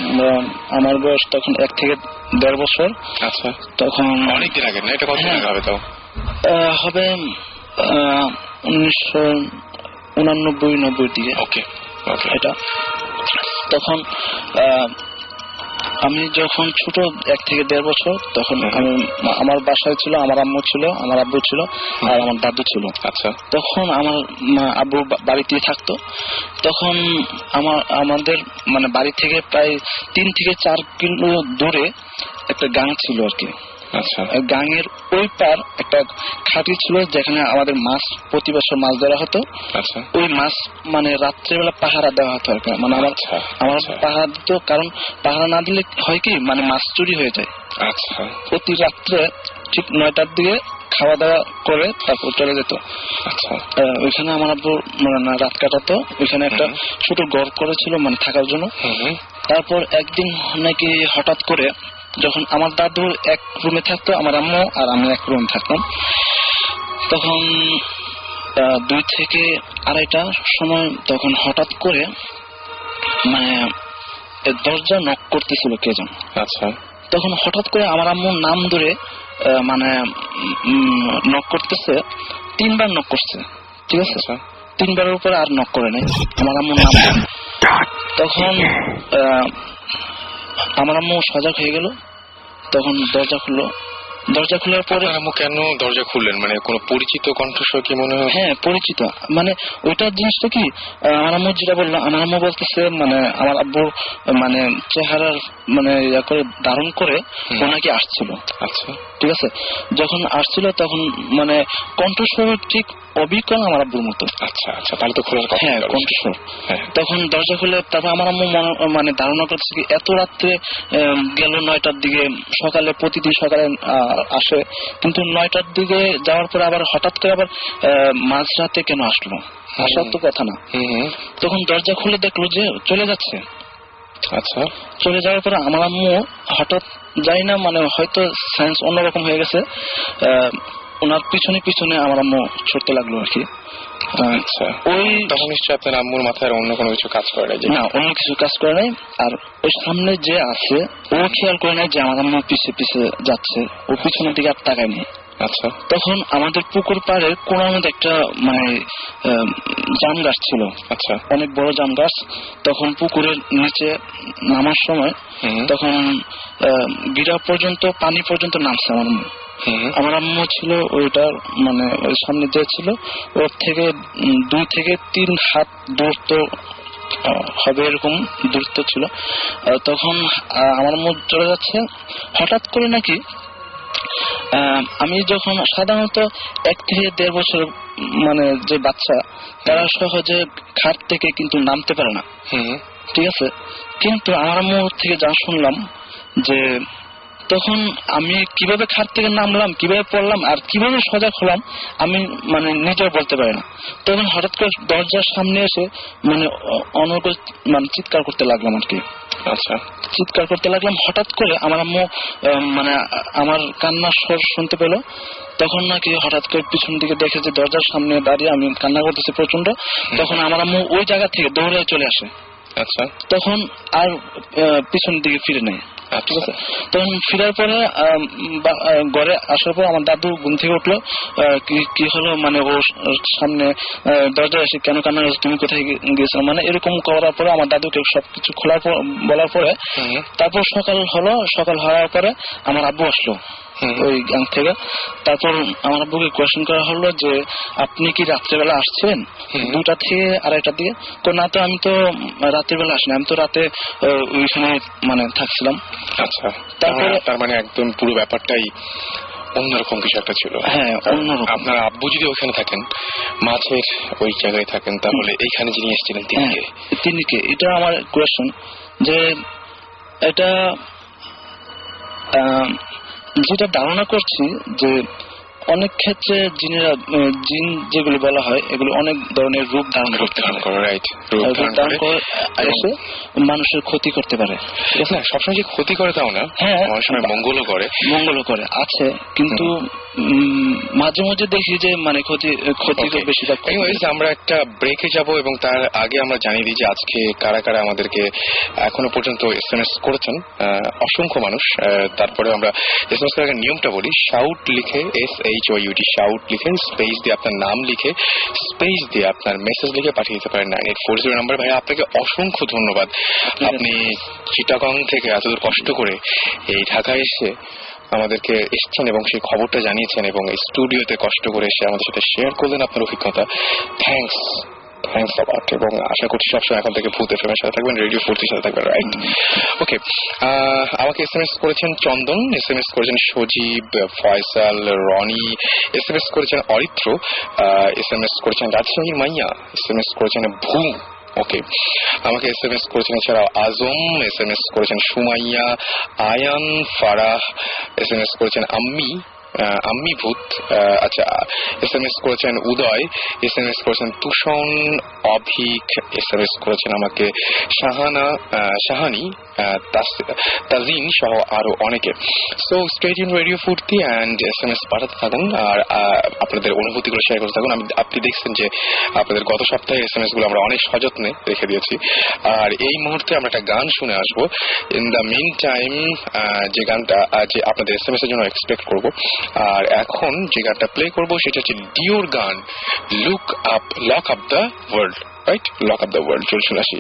আমার বয়স তখন 1 থেকে 1.5 বছর। আচ্ছা। তখন অনেকদিন আগে না? এটা কতদিন আগে হবে? তাও হবে 1989-90 দিকে। ওকে। এটা তখন আমি যখন ছোট 1 থেকে 1.5 বছর তখন আমি আমার বাসায় ছিল, আমার আম্মু ছিল, আমার আব্বু ছিল আর আমার দাদু ছিল। আচ্ছা। তখন আমার আব্বু বাড়িতেই থাকতো। তখন আমাদের মানে বাড়ি থেকে প্রায় 3 থেকে 4 কিলো দূরে একটা গাং ছিল আর কি। আচ্ছা। গাঙের ওই পার একটা খাঁটি ছিল যেখানে আমাদের মাছ প্রতি বছর মাছ ধরা হতো। আচ্ছা। ওই মাছ মানে রাত্রেবেলা পাহারা দেওয়া হতো আর কি। মানে আমার পাহারা দিত, কারণ পাহারা না দিলে হয় কি মানে মাছ চুরি হয়ে যায়। আচ্ছা। প্রতি রাত্রে ঠিক 9টার দিকে খাওয়া দাওয়া করে তারপর চলে যেত। আচ্ছা। ওইখানে আমার আব্বু মানে রাত কাটাতো। ওইখানে একটা ছোট ঘর করেছিল মানে থাকার জন্য। তারপর একদিন নাকি হঠাৎ করে যখন আমার দাদু এক রুমে থাকতো, আমার আম্মু আর আমি এক রুমে থাকতাম, তখন 2 থেকে 2:30টার সময় তখন হঠাৎ করে মানে দরজা নক করতেছিল কে যেন। আচ্ছা। তখন হঠাৎ করে আমার আম্মুর নাম ধরে মানে নক করতেছে, 3বার নক করছে, ঠিক আছে? 3বারের উপরে আর নক করে নাই আমার আম্মুর নাম। তখন আমার আম্মু সজাগ হয়ে গেল, তখন দরজা খুললো। দরজা খোলার পরে আম্মু কেন দরজা খুললেন? মানে কোনো পরিচিত কণ্ঠস্বর কি মনে হয়? হ্যাঁ, পরিচিত। মানে ওইটার জিনিসটা কি, আমার আম্মু যেটা বললো, আমার আম্মু বলতেছে মানে আমার আব্বুর মানে চেহারার মানে ইয়া করে ধারণ করে ও নাকি আসছিল। আচ্ছা, ঠিক আছে। যখন আসছিল তখন মানে কণ্ঠস্বর ঠিক অবিকল আমার আব্বুর মতো। আচ্ছা আচ্ছা, তাহলে তো খোলার কথা। হ্যাঁ, কণ্ঠস্বর। তখন দরজা খুলে তারপর আমার আম্মু মানে ধারণা করছে কি এত রাত্রে গেল 9টার দিকে, সকালে প্রতিদিন সকালে আসে, কিন্তু 9টার দিকে যাওয়ার পরে আবার হঠাৎ করে আবার মাঝরাতে কেন আসলো? আসার তো কথা না। তখন দরজা খুলে দেখলো যে চলে যাচ্ছে। আচ্ছা। চলে যাওয়ার পরে আমার আম্মু হঠাৎ যাই না মানে হয়তো সায়েন্স অন্যরকম হয়ে গেছে, ওনার পিছনে পিছনে আমার আম্মু ছুটতে লাগলো আর কি। আচ্ছা, ওই তখন নিশ্চয়ই আপনার আম্মুর মাথায় অন্য কোনো কিছু কাজ করে নাই? না, অন্য কিছু কাজ করে নাই। আর ওই সামনে যে আছে ও খেয়াল করে নাই যে আমার আম্মু পিছে পিছে যাচ্ছে, ও পিছনের দিকে আর তাকায় নেই। আচ্ছা। তখন আমাদের পুকুর পাড়ে কোনার মধ্যে একটা মানে জাম গাছ ছিল। আচ্ছা। অনেক বড় জাম গাছ। তখন পুকুরের নিচে নামার সময় তখন গিরা পর্যন্ত পানি পর্যন্ত নামছে আমার আম্মু। আমার আম্মু ছিল ওইটার মানে ওই সামনে যে ছিল ওর থেকে 2 থেকে 3 হাত দূরত্ব হবে, এরকম দূরত্ব ছিল। তখন আমার আম্মু চলে যাচ্ছে। হঠাৎ করে নাকি আমি যখন সাধারণত 1 থেকে 1.5 বছর মানে যে বাচ্চা তারা সহজে খাট থেকে কিন্তু নামতে পারে না, ঠিক আছে? কিন্তু আমার আম্মু থেকে যা শুনলাম যে তখন আমি কিভাবে খাট থেকে নামলাম, কিভাবে পড়লাম আর কিভাবে সজাগ হলাম আমি মানে নিজেও বলতে পারি না। তখন হঠাৎ করে দরজার সামনে এসে মানে অনর্গল মানে চিৎকার করতে লাগলাম আর কি। আচ্ছা, চিৎকার করতে লাগলাম। হঠাৎ করে আমার আম্মু মানে আমার কান্নার স্বর শুনতে পেল। তখন নাকি হঠাৎ করে পিছন দিকে দেখে যে দরজার সামনে দাঁড়িয়ে আমি কান্না করতেছি প্রচন্ড। তখন আমার আম্মু ওই জায়গা থেকে দৌড়ে চলে আসে। আচ্ছা। তখন আর পিছন দিকে ফিরে নেয়। ঠিক আছে। তখন ফিরার পরে ঘরে আসার পর আমার দাদু ঘুম থেকে উঠলো, কি হলো মানে ওর সামনে দরজা এসে কেন কান্না করছো, তুমি কোথায় গেছো, মানে এরকম করার পরে আমার দাদুকে সবকিছু খোলার পর বলার পরে তারপর সকাল হলো। সকাল হওয়ার পরে আমার আব্বু আসলো ওই গ্যাং থেকে। তারপর আমার আব্বুকে কোয়েশ্চেন করা হলো যে আপনি কি রাত্রেবেলা আসছেন 2টা থেকে 2:30টার দিকে? না, তো আমি তো রাতের বেলা আসিনি, আমি তো রাতে ওইখানে মানে থাকছিলাম। আচ্ছা, তারপরে তার মানে একদম পুরো ব্যাপারটাই অন্যরকম কিছু একটা ছিল। হ্যাঁ, অন্যরকম। আপনার আব্বু যদি ওখানে থাকেন, মাছের ওই জায়গায় থাকেন, তাহলে এইখানে যিনি এসেছিলেন তিনি কে? এটা আমার কোয়েশ্চেন যে এটা যেটা ধারণা করছি যে অনেক ক্ষেত্রে জিন যেগুলো বলা হয় এগুলো অনেক ধরনের রূপ ধারণ করতে পারে, এসে মানুষের ক্ষতি করতে পারে। সবসময় যে ক্ষতি করে তাও না, হ্যাঁ, অনেক সময় মঙ্গলও করে। আছে, কিন্তু মাঝে মাঝে দেখি যে মানে ক্ষতি তো বেশিরভাগ। আমরা একটা ব্রেকে যাব এবং তার আগে আমরা জানিয়ে দিই যে আজকে কারা কারা আমাদেরকে এখনো পর্যন্ত SMS করেছেন, অসংখ্য মানুষ। তারপরে আমরা SMS করার নিয়মটা বলি, শাউট লিখে SHOUT শাউট লিখে স্পেস দিয়ে আপনার নাম লিখে স্পেস দিয়ে আপনার মেসেজ লিখে পাঠিয়ে দিতে পারেন 9840 নাম্বার। ভাই আপনাকে অসংখ্য ধন্যবাদ, আপনি চিটাগং থেকে এতদূর কষ্ট করে এই ঢাকায় এসে আমাদেরকে এসেছেন এবং সেই খবরটা জানিয়েছেন এবং স্টুডিওতে কষ্ট করে এসে আমাদের সাথে শেয়ার করলেন আপনার অভিজ্ঞতা। থ্যাংকস অবাট, এবং আশা করছি সবসময় এখন থেকে ভূত FM এর সাথে থাকবেন, রেডিও 40 সাথে থাকবেন, রাইট? ওকে, আমাকে SMS করেছেন চন্দন, SMS করেছেন সজীব, ফয়সাল, রনি, SMS করেছেন অরিত্র, SMS করেছেন রাজশাহীর মাইয়া, SMS করেছেন ভূম। ওকে, আমাকে SMS করেছেন এছাড়াও আজম, SMS করেছেন সুমাইয়া, আয়ান, ফারাহ, SMS করেছেন আম্মি ভূত, আচ্ছা, SMS করেছেন উদয়, SMS করেছেন তুষণ, অভিক, SMS করেছেন আমাকে শাহানি, তাজিন সহ আরো অনেকে। So stay tune radio 40 and SMS পাঠাতে থাকুন আর আপনাদের অনুভূতিগুলো শেয়ার করতে থাকুন। আপনি দেখছেন যে আপনাদের গত সপ্তাহে SMS গুলো আমরা অনেক সযত্নে রেখে দিয়েছি, আর এই মুহূর্তে আমরা একটা গান শুনে আসবো। ইন দ্য মিন টাইম যে গানটা যে আপনাদের SMS এর জন্য এক্সপেক্ট করবো, আর এখন যে গানটা প্লে করবো সেটা হচ্ছে ডিওর গান lock up the world, right? Lock up the world, চল শুনে আসি।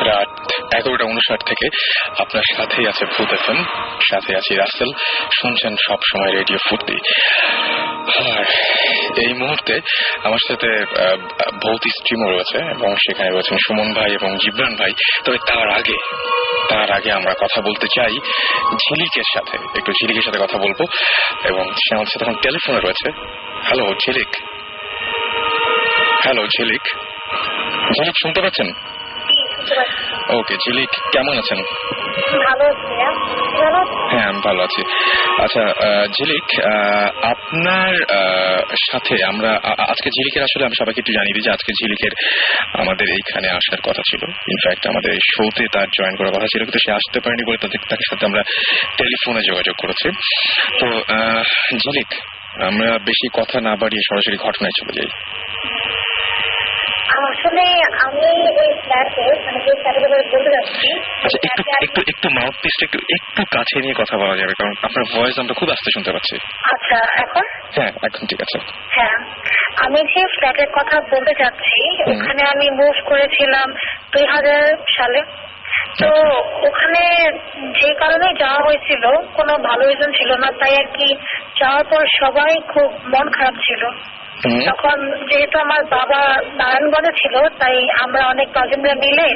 রাত 11:59 থেকে আপনার সাথেই আছে ভূত FM, সাথে আছি রাসেল, শুনছেন সব সময় রেডিও 40। আর এই মুহূর্তে আমার সাথে ভৌত স্ট্রিমও রয়েছে এবং সেখানে রয়েছেন সুমন ভাই এবং জিবরান ভাই। তবে তার আগে আমরা কথা বলতে চাই ঝিলিকের সাথে, একটু ঝিলিকের সাথে কথা বলবো এবং সে আমার সাথে এখন টেলিফোনে রয়েছে। হ্যালো ঝিলিক, শুনতে পাচ্ছেন? ওকে ঝিলিক, কেমন আছেন? হ্যাঁ আমি ভালো আছি। আচ্ছা ঝিলিক, আপনার সাথে আমরা আজকে ঝিলিকের আসলে আমি সবাইকে একটু জানিয়ে দিই যে আজকে ঝিলিকের আমাদের এইখানে আসার কথা ছিল, ইনফ্যাক্ট আমাদের এই শোতে তার জয়েন করার কথা ছিল, কিন্তু সে আসতে পারেনি বলে তার সাথে আমরা টেলিফোনে যোগাযোগ করেছি। তো ঝিলিক, আমরা বেশি কথা না বাড়িয়ে সরাসরি ঘটনায় চলে যাই। আসলে আমি এই ফ্ল্যাটে মানে যে ফ্ল্যাটের ব্যাপারে বলতে যাচ্ছি। আচ্ছা একটু মাউথ পিসটা একটু কাছে নিয়ে কথা বলা যাবে, কারণ আপনার ভয়েস আমরা খুব আস্তে শুনতে পাচ্ছি। আচ্ছা এখন? হ্যাঁ এখন ঠিক আছে। হ্যাঁ, আমি যে ফ্ল্যাটের কথা বলতে চাচ্ছি ওখানে আমি মুভ করেছিলাম 2000 সালে। তো ওখানে যে কারণে যাওয়া হয়েছিল কোনো ভালো রিজন ছিল না, তাই আর কি যাওয়ার পর সবাই খুব মন খারাপ ছিল। তখন যেহেতু আমার বাবা নারায়ণগঞ্জে ছিল, তাই আমরা অনেক কাজিনরা মিলে,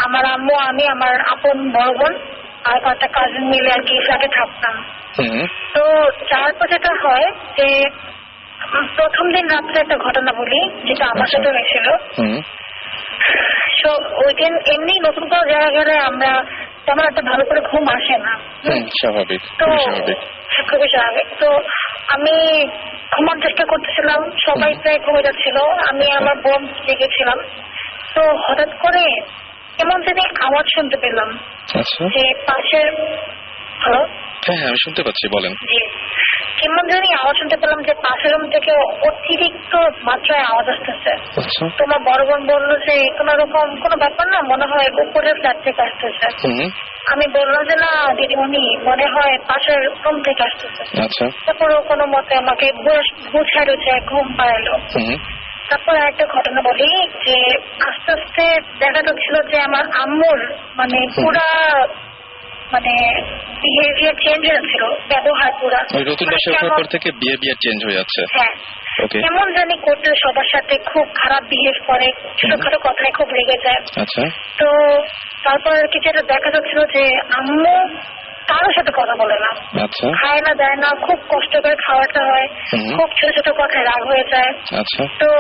আমার আম্মু, আমি, আমার আপন বড় বোন আর কয়েকটা কাজিন মিলে আর কি ফ্ল্যাটে থাকতাম। তো যাওয়ার পর যেটা হয় যে প্রথম দিন রাত্রে একটা ঘটনা বলি যেটা আমার সাথে হয়েছিল। ওই দিন এমনি নতুন কোনো জায়গা গেলে আমরা তেমন একটা ভালো করে ঘুম আসে না, স্বাভাবিক। তো খুবই স্বাভাবিক। তো আমি ঘুমার চেষ্টা করতেছিলাম, সবাই প্রায় ঘুমে যাচ্ছিল, আমি আমার বোন জেগেছিলাম। তো হঠাৎ করে কেমন জানি আওয়াজ শুনতে পেলাম যে পাশের, হ্যালো? হ্যাঁ আমি শুনতে পাচ্ছি, বলেন। জি, কেমন জানি আওয়াজ শুনতে পেলাম যে পাশের রুম থেকে অতিরিক্ত মাত্রায় আওয়াজ আসতেছে। তোমার বড় বোন বললো যে কোনো রকম কোনো ব্যাপার না, মনে হয় উপরের ফ্ল্যাট থেকে আসতেছে। আমি বললাম যে না দিদিমণি, মনে হয় পাশের রুম থেকে আসতেছে। তারপর কোনো মতে আমাকে বুঝে ঘুম পাড়ালো। তারপর একটা ঘটনা বলি যে আস্তে আস্তে দেখা যাচ্ছিল যে আমার আম্মুর মানে পুরা মানে বিহেভিয়ার চেঞ্জ হয়েছিল, ব্যবহার পুরা ওই নতুন বাসায় ওঠার পর থেকে বিহেভিয়ার চেঞ্জ হয়ে যাচ্ছে। হ্যাঁ, ওকে। কেমন জানি করতে, সবার সাথে খুব খারাপ বিহেভ করে, ছোটখাটো কথায় খুব রেগে যায়। আচ্ছা। তো তারপর আর কি যেটা দেখা যাচ্ছিল যে আম্মু কারোর সাথে কথা বলে না, আচ্ছা খায় না, দেয় না, খুব কষ্ট করে খাওয়াতে হয়, খুব ছোট ছোট কথায় রাগ হয়ে যায়। আচ্ছা। তো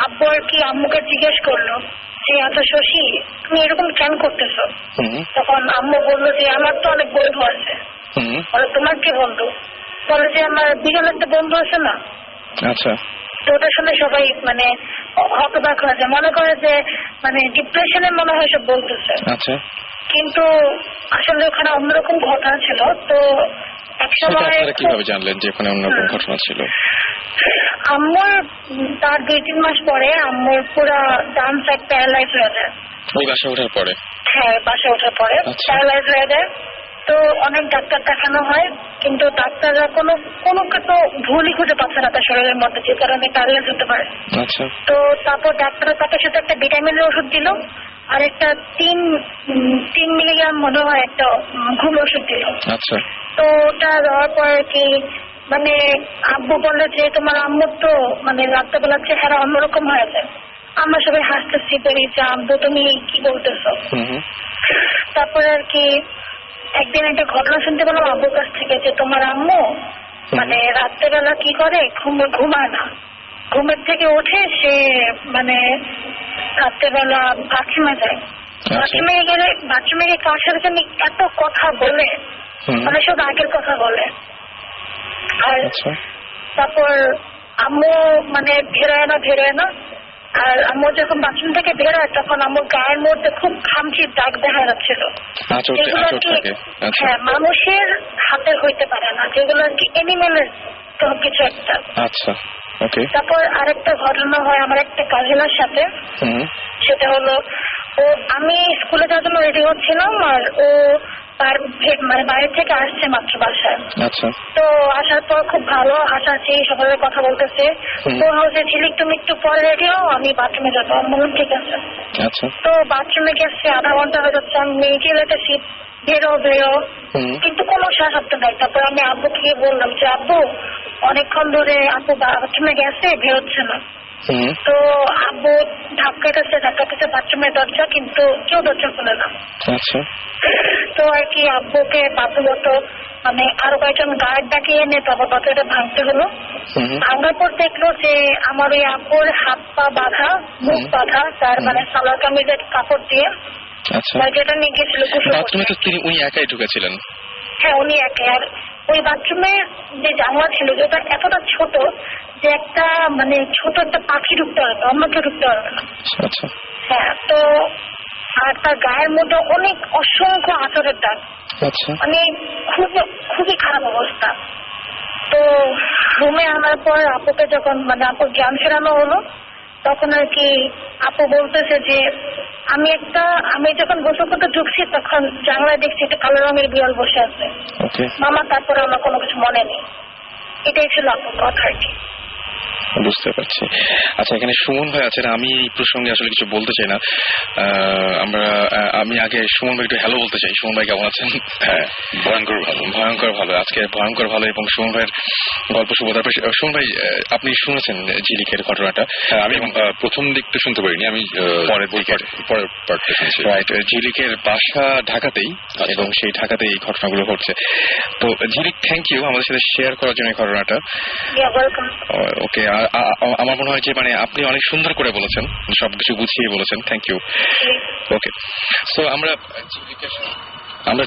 আব্বু আর কি আম্মুকে জিজ্ঞেস করলো যে আচ্ছা শশী, তুমি এরকম কেন করতেছো? তখন আম্মু বললো যে আমার তো অনেক বন্ধু আছে। বলে তোমার কি বন্ধু? বলে যে আমার বিকেল একটা বন্ধু আছে না। আচ্ছা। তো ওটা শুনে সবাই মানে হতবাক হয়ে যায়, মনে করে যে মানে ডিপ্রেশনে মনে হয় সব বলতেছে। আচ্ছা। কিন্তু আসলে ওখানে অন্যরকম ঘটনা ছিল। তো একসময় আপনারা কিভাবে জানলেন যে ওখানে অন্যরকম ঘটনা ছিল? আম্মুর তার 2-3 মাস পরে আম্মুর পুরা ডান সাইড প্যারালাইজ হয়ে যায়। ওই বাসায় ওঠার পরে? হ্যাঁ, বাসায় ওঠার পরে প্যারালাইজ হয়ে যায়। তো অনেক ডাক্তার দেখানো হয়, কিন্তু ডাক্তাররা কোনো ভুলই খুঁজে পাচ্ছে না তার শরীরের মধ্যে, যে কারণে প্যারালাইজ হতে পারে। আচ্ছা। তো তারপর ডাক্তারের সাথে সাথে একটা ভিটামিনের ওষুধ দিল, আর একটা 3 মিলিগ্রাম মনে হয় একটা ঘুম ওষুধ দিল। আচ্ছা। তো ওটা দেওয়ার পর কি মানে আব্বু বলে যে তোমার আম্মুর তো মানে রাত্রেবেলা চেহারা অন্যরকম হয়ে যায়। আমরা সবাই হাসতেছি, বলি যে আব্বু তুমি কি বলতেছো? তারপরে আর কি একদিন একটা ঘটনা শুনতে পেলাম আব্বুর কাছ থেকে যে তোমার আম্মু মানে রাত্রেবেলা কি করে, ঘুমায় না, ঘুমের থেকে উঠে সে মানে রাত্রেবেলা বাথরুমে যায়। বাথরুমে গেলে বাথরুমে গিয়ে কার সাথে জানি এত কথা বলে, মানে শুধু আগের কথা বলে। আর তারপর আম্মু মানে বেরোয় না, আর আম্মু যখন বাথরুম থেকে বেরোয় তখন আম্মুর গায়ের মধ্যে খুব খামচির দাগ দেখা যাচ্ছিল, যেগুলো আর কি হ্যাঁ মানুষের হাতে হইতে পারে না, যেগুলো আর কি এনিমেলের কিছু একটা। আচ্ছা। তারপর আরেকটা ঘটনা হয় আমার একটা কাজিনের সাথে। সেটা হলো আমি স্কুলে যাওয়ার জন্য রেডি হচ্ছিলাম, আর ও তার মানে বাইরে থেকে আসছে মাত্র বাসায়। আচ্ছা। তো আসার পর খুব ভালো হাসাহাসি সবাই কথা বলতেছে। ও বলছে ঝিলিক তুমি একটু পরে রেডি হও, আমি বাথরুমে যাবো। আমি বললাম ঠিক আছে। আচ্ছা। তো বাথরুমে গেছে, আধা ঘন্টা হয়ে যাচ্ছে, আমি মেয়েকে লেটেছি বেরো, কিন্তু কোনো শব্দ নাই। তারপর আমি আব্বুকে গিয়ে বললাম যে আব্বু অনেকক্ষণ ধরে আব্বু বাথরুমে গেছে, বেরোচ্ছে না। তো আব্বু ধাক্কাতেছে বাথরুমের দরজা, কিন্তু কেউ দরজা খুলে না। আচ্ছা। তো আর কি আব্বুকে বাধ্যগত মানে আরো কয়েকজন গার্ড ডাকিয়ে এনে তারপর দরজাটা ভাঙতে হলো। ভাঙার পর দেখলো যে আমার ওই আব্বুর হাত পা বাঁধা, মুখ বাঁধা, তার মানে সালোয়ার কামিজের কাপড় দিয়ে। আচ্ছা। যেটা নিয়ে গেছিল বাথরুমে তো উনি একাই ঢুকেছিলেন? হ্যাঁ, উনি একাই। আর ওই বাথরুমে যে জানলা ছিল যেটা এতটা ছোট যে একটা মানে ছোট একটা পাখি ঢুকতে পারবে, অন্য কেউ ঢুকতে পারবে না। আচ্ছা। হ্যাঁ, তো আর তার গায়ের মধ্যে অনেক অসংখ্য আঁচড়ের দাগ। আচ্ছা। মানে খুবই খারাপ অবস্থা। তো রুমে আনার পর আপুকে যখন মানে আপুর জ্ঞান ফেরানো হলো, তখন আর কি আপু বলতেছে যে আমি যখন গোসল করতে ঢুকছি তখন জানলায় দেখছি একটা কালো রঙের বিড়াল বসে আছে। মামা তারপরে আমার কোনো কিছু মনে নেই। এটাই ছিল আপুর কথা আর কি। বুঝতে পারছি। আচ্ছা, এখানে সুমন ভাই আছেন, আমি এই প্রসঙ্গে আসলে কিছু বলতে চাই না। আমি আগে সুমন ভাই একটু হ্যালো বলতে চাই। সুমন ভাই কেমন আছেন? হ্যাঁ, ভয়ঙ্কর ভালো আজকে, ভয়ঙ্কর ভালো। এবং সুমন ভাইয়ের গল্প শুভ। তারপরে সুমন ভাই আপনি শুনেছেন ঝিলিকের ঘটনাটা? আমি প্রথম দিকটা শুনতে পারিনি, আমি পরের পার্টটা শুনছি। রাইট। ঝিলিকের বাসা ঢাকাতেই, এবং সেই ঢাকাতেই এই ঘটনাগুলো ঘটছে। তো ঝিলিক, থ্যাংক ইউ আমাদের সাথে শেয়ার করার জন্য এই ঘটনাটা। ওকে। আমার মনে হয় যে মানে আপনি অনেক সুন্দর করে বলেছেন, সবকিছু গুছিয়ে বলেছেন। Thank you. ওকে। সো আমরা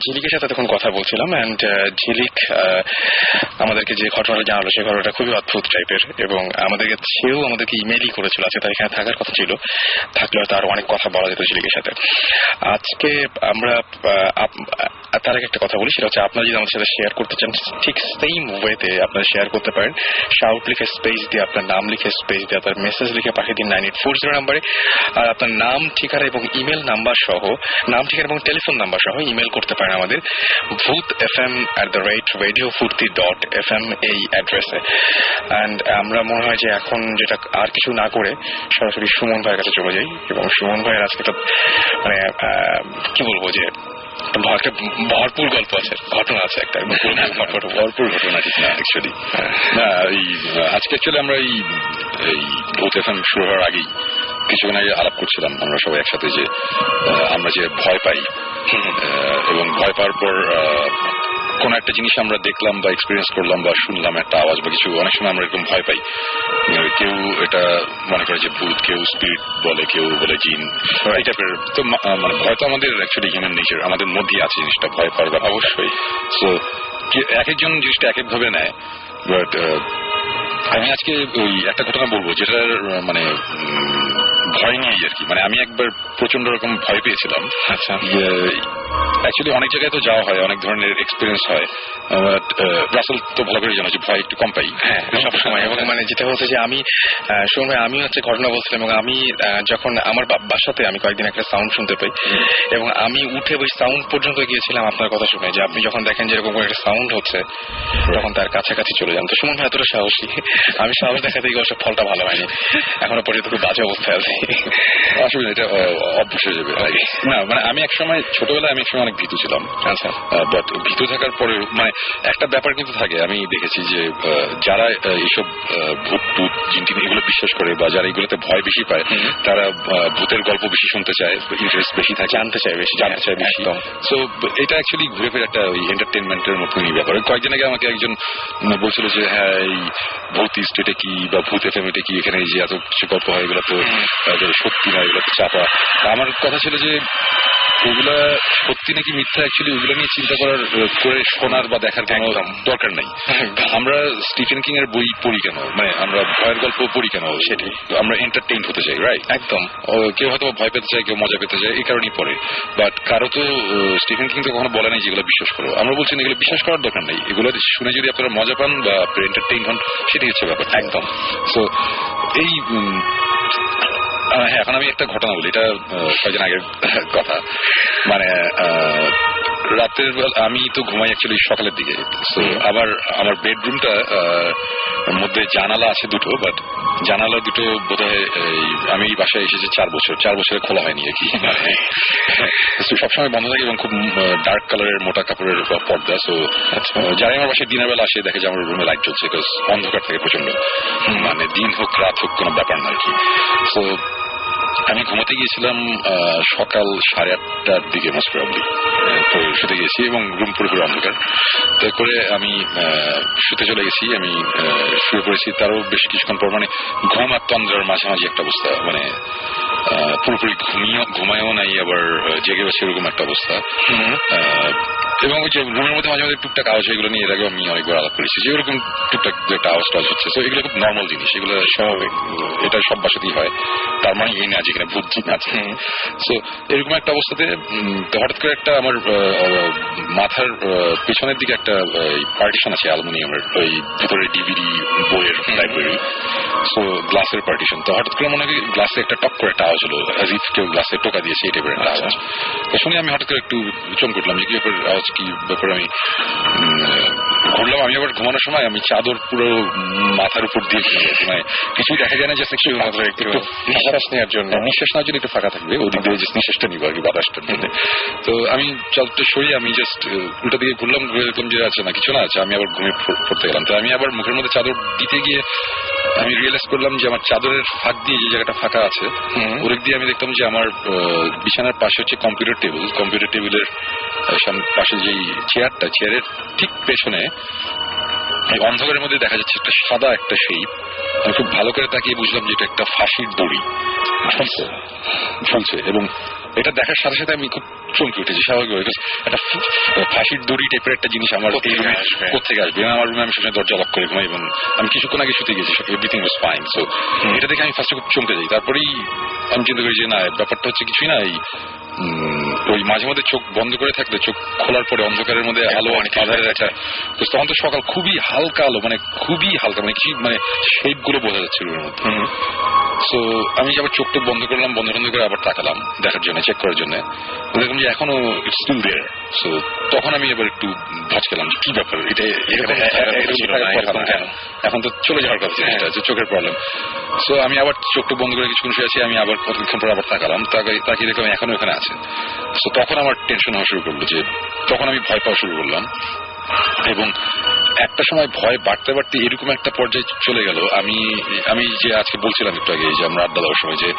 ঝিলিকের সাথে তখন কথা বলছিলাম, অ্যান্ড ঝিলিক আমাদেরকে যে ঘটনাটা জানালো সেই ঘটনাটা খুবই অদ্ভুত টাইপের, এবং সেও আমাদেরকে ইমেলই করেছিল। আজকে তার এখানে থাকার কথা ছিল, থাকলে হয়তো আরো অনেক কথা বলা যেত ঝিলিকের সাথে। আজকে আমরা তার আগে একটা কথা বলি, সেটা হচ্ছে আপনারা যদি আমাদের সাথে শেয়ার করতে চান ঠিক সেম ওয়েতে আপনারা শেয়ার করতে পারেন। শাউট লিখে স্পেস দিয়ে, আপনার নাম লিখে স্পেস দিয়ে, আপনার মেসেজ লিখে পাঠিয়ে দিন 9840 নাম্বারে। আর আপনার নাম, ঠিকানা এবং ইমেল নাম্বার সহ, নাম, ঠিকানা এবং টেলিফোন নাম্বার সহ ইমেল করতে পারেন আমাদের bhutfm@radiofurti.fm এই অ্যাড্রেসে। অ্যান্ড আমরা মনে হয় যে এখন যেটা আর কিছু না করে সরাসরি সুমন ভাইয়ের কাছে চলে যাই, এবং সুমন ভাইয়ের আজকে মানে কি বলবো যে একটা ভরপুর গল্প আছে, ঘটনা আছে একটা ভরপুর ঘটনা ঠিক না অ্যাকচুয়ালি। না এই আজকে অ্যাকচুয়ালি আমরা এই ভূত এফএম শুরু হওয়ার আগেই কিছুক্ষণ আগে আলাপ করছিলাম আমরা সবাই একসাথে যে আমরা যে ভয় পাই এবং ভয় পাওয়ার পর কোন একটা জিনিস আমরা দেখলাম বা এক্সপিরিয়েন্স করলাম বা শুনলাম একটা আওয়াজ বা কিছু, অনেক সময় আমরা এরকম ভয় পাই। কেউ এটা মনে করে যে ভূত, কেউ স্পিরিট বলে, কেউ বলে জিন, এই টাইপের। তো মানে ভয় তো আমাদের অ্যাকচুয়ালি হিউম্যান নেচার, আমাদের মধ্যেই আছে জিনিসটা, ভয় পাওয়ার ব্যাপার অবশ্যই। সো এক একজন জিনিসটা এক এক ভাবে নেয়। বাট আমি আজকে ওই একটা ঘটনা বলবো যেটার মানে ভয় নিয়েই আর কি। মানে আমি একবার প্রচন্ড রকম ভয় পেয়েছিলাম। আচ্ছা, অ্যাকচুয়ালি অনেক জায়গায় তো যাওয়া হয়, অনেক ধরনের এক্সপিরিয়েন্স হয়। রাসেল তো ভালো করে জানো যে ভয় একটু কম পাই। হ্যাঁ, সবসময়। এবং মানে যেটা হচ্ছে যে আমি সময় আমি হচ্ছে ঘটনা বলছিলাম, এবং আমি যখন আমার বাসাতে আমি কয়েকদিন একটা সাউন্ড শুনতে পাই, এবং আমি উঠে ওই সাউন্ড পর্যন্ত গিয়েছিলাম আপনার কথা শুনে, যে আপনি যখন দেখেন যে এরকম একটা সাউন্ড হচ্ছে তখন তার কাছাকাছি চলে যান। তো সুমন ভাই এতটা সাহসী, আমি সাহস দেখাতে গিয়ে অবশ্য ফলটা ভালো হয়নি, এখনো পর্যন্ত খুব বাজে অবস্থায় আছে। আসলে এটা অভ্যাস হয়ে যাবে। না মানে আমি একসময় ছোটবেলায় আমি একসময় অনেক ভীতু ছিলাম। আচ্ছা, বাট ভীতু থাকার পরে মানে একটা ব্যাপার কিন্তু থাকে, আমি দেখেছি যে যারা এইসব ভূত টুত জিনটিন এগুলো বিশ্বাস করে বা যারা এগুলোতে ভয় বেশি পায় তারা ভূতের গল্প বেশি শুনতে চায়, ইন্টারেস্ট বেশি থাকে, জানতে চায় বেশি। সো এটা অ্যাকচুয়ালি ঘুরে ফিরে একটা ওই এন্টারটেনমেন্টের মতনই ব্যাপার। কয়েকদিন আগে আমাকে একজন বলছিল যে হ্যাঁ এই ভূত ইস্ট এটা কি বা ভূত এফএম এটা কি, এখানে যে এত কিছু গল্প হয় এগুলো তো সত্যি না, এগুলো তো চাপা। আমার কথা ছিল যে ওগুলা সত্যি নাকি মিথ্যা অ্যাকচুয়ালি ওগুলো নিয়ে চিন্তা করার করে শোনার বা দেখার কোনো দরকার নেই। আমরা স্টিফেন কিং এর বই পড়ি কেন, মানে আমরা ভয়ের গল্প পড়ি কেন, সেটি আমরা এন্টারটেইন হতে চাই, রাইট? একদম। কেউ হয়তো ভয় পেতে চায়, কেউ মজা পেতে চায়, এই কারণেই পড়ে। বাট কারো তো স্টিফেন কিং তো কখনো বলে নাই যেগুলো বিশ্বাস করো। আমরা বলছি এগুলো বিশ্বাস করার দরকার নেই, এগুলো শুনে যদি আপনারা মজা পান বা আপনারা এন্টারটেইন হন সেটাই হচ্ছে ব্যাপার। একদম। সো এই হ্যাঁ, এখন আমি একটা ঘটনা বলি, এটা কয়েকদিন আগের কথা। মানে রাতের বেলা আমি তো ঘুমাই অ্যাকচুয়ালি সকালের দিকে। সো আবার আমার বেডরুমটা মধ্যে জানালা আছে দুটো, বাট জানালা দুটো বোধহয় আমি এই বাসায় এসেছি 4 বছরে খোলা হয়নি আর কি। সবসময় বন্ধ থাকে এবং খুব ডার্ক কালারের মোটা কাপড়ের পর্দা। সো যারা আমার বাসায় দিনের বেলা আসে দেখে যে আমার রুমে লাইট জ্বলছে, বিকজ অন্ধকার থাকে প্রচন্ড, মানে দিন হোক রাত হোক কোনো ব্যাপার না আর কি। সো আমি ঘুমাতে গিয়েছিলাম সকাল 8:30টার দিকে মোস্ট প্রবাবলি। তো শুতে গেছি এবং রুম পুরোপুরি অন্ধকার। তারপরে আমি শুতে চলে গেছি, আমি শুয়ে পড়েছি। তারও বেশ কিছুক্ষণ পর মানে ঘুম আর তন্দ্রার মাঝামাঝি একটা অবস্থা, মানে পুরোপুরি ঘুমায়ও নাই আবার জেগে বসে এরকম একটা অবস্থা। এবং ওই যে রুমের মধ্যে মাঝে মাঝে টুকটাক আওয়াজ, এগুলো নিয়ে এর আগে আমি অনেকবার আলাপ করেছি যে এরকম টুকটাক একটা আওয়াজ টাওয়াজ হচ্ছে। তো এগুলো খুব নর্মাল জিনিস, এগুলো স্বাভাবিক, এটা সব বাসাতেই হয়। তার মানে এই না যেখানে ভূত জিন আছে। সো এরকম একটা অবস্থাতে হঠাৎ করে একটা আমার মাথার পেছনের দিকে একটা পার্টিশন আছে অ্যালুমিনিয়ামের, ওই ভিতরে ডিভিডি বইয়ের লাইব্রেরি। সো গ্লাসের পার্টিশন। তো হঠাৎ করে মনে হয় গ্লাসে একটা টক করে একটা আওয়াজ হলো, অ্যাজ ইফ কেউ গ্লাসে টোকা দিয়েছে এই টাইপের একটা আওয়াজ। তো শুনে আমি হঠাৎ করে একটু চমকে উঠলাম যে কি ব্যাপার, আওয়াজ কি ব্যাপার। আমি ঘুরলাম, আমি আবার ঘুমানোর সময় আমি চাদর পুরো মাথার উপর দিয়ে ঘুমিয়েছি, মানে কিছুই দেখা যায় না, জাস্ট একটু নিঃশ্বাস নেওয়ার জন্য একটু ফাঁকা থাকবে, ওদিক দিয়ে জাস্ট নিঃশ্বাসটা নিবো আর কি, বাতাসটার জন্য। তো আমি চাদরটা সরিয়ে আমি জাস্ট উল্টা দিকে ঘুরলাম, ঘুরে দেখলাম যে আছে না, কিছু না আছে। আমি আবার ঘুমিয়ে পড়তে গেলাম। তো আমি আবার মুখের মধ্যে চাদর দিতে গিয়ে আমি রিয়েলাইজ করলাম যে আমার চাদরের ফাঁক দিয়ে যে জায়গাটা ফাঁকা আছে ওদিক দিয়ে আমি দেখলাম যে আমার বিছানার পাশে হচ্ছে কম্পিউটার টেবিলের পাশে যেই চেয়ারের ঠিক পেছনে অন্ধকারের মধ্যে দেখা যাচ্ছে একটা সাদা একটা শেপ। আমি খুব ভালো করে তাকিয়ে বুঝলাম যে এটা একটা ফাঁসির দড়ি ঝুলছে, এবং এটা দেখার সাথে সাথে আমি খুব চমকে উঠেছি। স্বাভাবিক একটা ফাঁসির দড়ি টাইপের একটা জিনিস আমার কোথেকে আসবে। আমার রুমে আমি সবসময় দরজা লক করে ঘুমাই এবং আমি কিছুক্ষণ আগে শুতে গেছি, এভরিথিং ওয়াজ ফাইন। সো এটা দেখে আমি ফার্স্টে খুব চমকে যাই। তারপরেই আমি চিন্তা করি যে না, ব্যাপারটা হচ্ছে কিছুই না, ওই মাঝে মধ্যে চোখ বন্ধ করে থাকলে চোখ খোলার পরে অন্ধকারের মধ্যে আলো আধারের একটা, তখন তো সকাল খুবই হালকা আলো, মানে খুবই হালকা, মানে কি মানে শেপ গুলো বোঝা যাচ্ছে রুমের মধ্যে। সো আমি আবার চোখ টোক বন্ধ করলাম, বন্ধ করে আবার তাকালাম দেখার জন্য, চেক করার জন্য। দেখলাম যে এখনো ইটস স্টিল দেয়ার। সো তখন আমি এবার একটু ভাবছিলাম যে কি ব্যাপার, এটা এখন তো চলে যাওয়ার কথা, যে চোখের প্রবলেম। সো আমি আবার চোখ টোক বন্ধ করে কিছুক্ষণ শুয়ে আছি, আমি আবার কতক্ষণ পর আবার তাকালাম, তাকিয়ে দেখলাম এখনো ওখানে আছে। সো তখন আমার টেনশন হওয়া শুরু করলো, যে তখন আমি ভয় পাওয়া শুরু করলাম। এবং একটা সময় ভয় বাড়তে বাড়তে এরকম একটা পর্যায়ে চলে গেল, আমি যে আজকে বলছিলাম একটু আগে যে আমরা আড্ডা দেওয়ার সময়, যে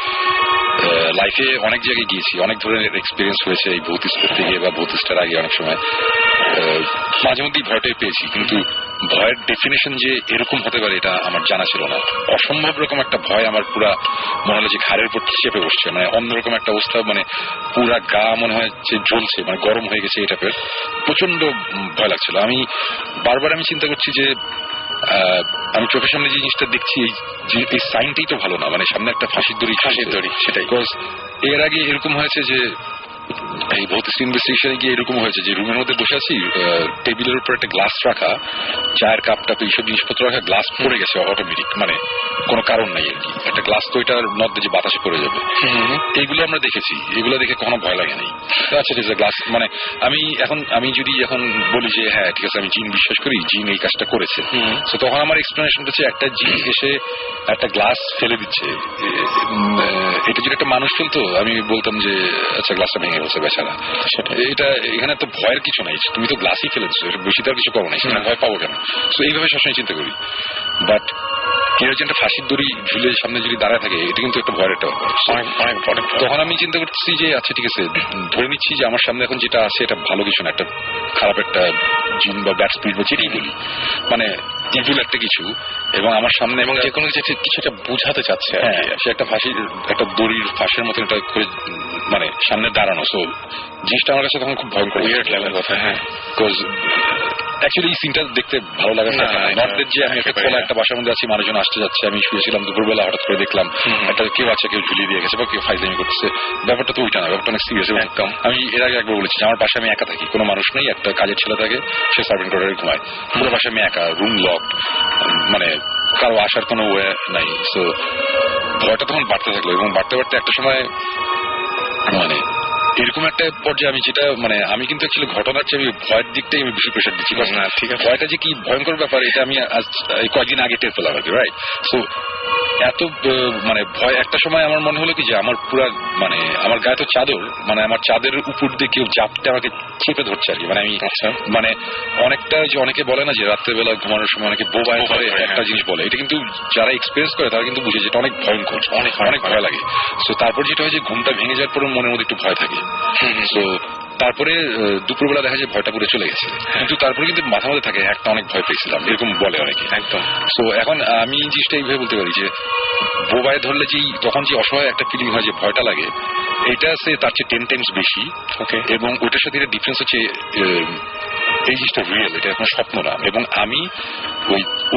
লাইফে অনেক জায়গায় গিয়েছি, অনেক ধরনের এক্সপিরিয়েন্স হয়েছে এই ভৌতিস করতে গিয়ে বা ভৌতিসটার আগে অনেক সময় মাঝে মধ্যেই ভয়টাই পেয়েছি, কিন্তু ভয়ের ডেফিনেশন যে এরকম হতে পারে এটা আমার জানা ছিল না। অসম্ভব রকম একটা ভয় আমার পুরা মনে হলো যে ঘাড়ের উপর চেপে বসছে, মানে অন্যরকম একটা অবস্থা, মানে পুরা গা মনে হয় যে জ্বলছে, মানে গরম হয়ে গেছে, এই টাইপের প্রচন্ড ভয় লাগছিল। আমি বারবার চিন্তা করছি যে আমি চোখের সামনে যে জিনিসটা দেখছি এই সাইনটাই তো ভালো না, মানে সামনে একটা ফাঁসির দড়ি, সেটাই। বিকজ এর আগে এরকম হয়েছে যে এই ভৌতিক ইনভেস্টিগেশনে গিয়ে এরকম হয়েছে যে রুমের মধ্যে বসে আছি, টেবিলের উপর একটা গ্লাস রাখা, চায়ের কাপ টাপ এইসব জিনিসপত্র রাখা, গ্লাস পড়ে গেছে অটোমেটিক, মানে কোনো কারণ নাই আর কি। একটা গ্লাস তো এটার মধ্যে যে বাতাসে পড়ে যাবে, এইগুলো আমরা দেখেছি, এগুলো দেখে কোনো ভয় লাগে নাই। আচ্ছা ঠিক আছে, গ্লাস মানে আমি যদি এখন বলি যে হ্যাঁ ঠিক আছে আমি জিন বিশ্বাস করি, জিন এই কাজটা করেছে, তো তখন আমার এক্সপ্লেনেশনটা হচ্ছে একটা জিন এসে একটা গ্লাস ফেলে দিচ্ছে, এটা যদি একটা মানুষ ফেলতো আমি বলতাম যে আচ্ছা গ্লাসটা ভেঙে গেছে বেচারা, এটা এখানে তো ভয়ের কিছু নাই, তুমি তো গ্লাসই ফেলেছো, বেশি তার কিছু করো নাই, সেখানে ভয় পাবো কেন? তো এইভাবে সবসময় চিন্তা করি। বাট কেউ যে একটা ফাঁসির দড়ি ঝুলে সামনে যদি দাঁড়ায় থাকে, এটা কিন্তু একটা ভয়ের একটা ব্যাপার। তখন আমি চিন্তা করতেছি যে আচ্ছা ঠিক আছে, ধরে নিচ্ছি যে আমার সামনে এখন যেটা আছে এটা ভালো কিছু না, একটা খারাপ একটা জিন বা ব্যাড স্পিরিট বা যেটাই বলি, মানে ইভিল একটা কিছু, এবং আমার সামনে এবং যে কোনো কিছু একটা বোঝাতে চাচ্ছে, হ্যাঁ সে একটা ফাঁসির একটা দড়ির ফাঁসের মতো একটা করে মানে সামনে দাঁড়ানো। সো জিনিসটা আমার কাছে তখন খুব ভয়ঙ্কর কথা। হ্যাঁ, বিকজ অ্যাকচুয়ালি এই সিনটা দেখতে ভালো লাগে না, নর্থের যে আমি একটা খোলা একটা বাসার মধ্যে আছি, মানুষজন আসতে যাচ্ছে, আমি শুয়েছিলাম দুপুরবেলা, হঠাৎ করে দেখলাম একটা কেউ আছে, কেউ ঝুলিয়ে দিয়ে গেছে বা কেউ ফাইজলামি করতেছে, ব্যাপারটা তো ওইটা না, ব্যাপারটা অনেক সিরিয়াস। এবং একদম আমি এর আগে একবার বলেছি আমার বাসায় আমি একা থাকি, কোনো মানুষ নেই, একটা কাজের ছেলে থাকে, সে সার্ভেন্ট কোয়ার্টারে ঘুমায়, পুরো বাসায় আমি একা, রুম লক, মানে কারো আসার কোনো ওয়ে নাই। সো ভয়টা তখন বাড়তে থাকলো, এবং বাড়তে বাড়তে একটা সময় মানে এরকম একটা পর্যায়ে আমি যেটা মানে আমি কিন্তু অ্যাকচুয়ালি ঘটনার চেয়ে আমি ভয়ের দিকটাই আমি বেশি প্রেশার দিচ্ছি। না ঠিক আছে, ভয়টা যে কি ভয়ঙ্কর ব্যাপার এটা আমি আজ কয়েকদিন আগে টের পেলাম আর কি, রাইট? সো এত মানে ভয় একটা সময় আমার মনে হলো কি যে আমার পুরা মানে আমার গায়ে তো চাদর, মানে আমার চাদরের উপর দিয়ে কেউ জাপটে আমাকে চেপে ধরছে আর কি। মানে আমি মানে অনেকটা যে অনেকে বলে না যে রাত্রেবেলা ঘুমানোর সময় অনেকে বোবায় ধরে একটা জিনিস বলে, এটা কিন্তু যারা এক্সপিরিয়েন্স করে তারা কিন্তু বুঝে যেটা অনেক ভয়ঙ্কর, অনেক অনেক ভয় লাগে। সো তারপর যেটা হয় যে ঘুমটা ভেঙে যাওয়ার পর মনের মধ্যে একটু ভয় থাকে। সো তারপরে দুপুরবেলা দেখা যায় ভয়টা পুরো চলে গেছে, কিন্তু তারপরে কিন্তু মাথা মধ্যে থাকে একটা অনেক ভয় পেয়েছিলাম, এরকম বলে অনেকে একদম। সো এখন আমি জিনিসটা এইভাবে বলতে পারি যে বোবায় ধরলে যেই তখন যে অসহায় একটা ফিলিং হয় যে ভয়টা লাগে, এটা সে তার চেয়ে 10 টাইমস বেশি। ওকে, এবং ওইটার সাথে ডিফারেন্স হচ্ছে এই জিনিসটা রিয়েল, এটা এখন স্বপ্ন না। এবং আমি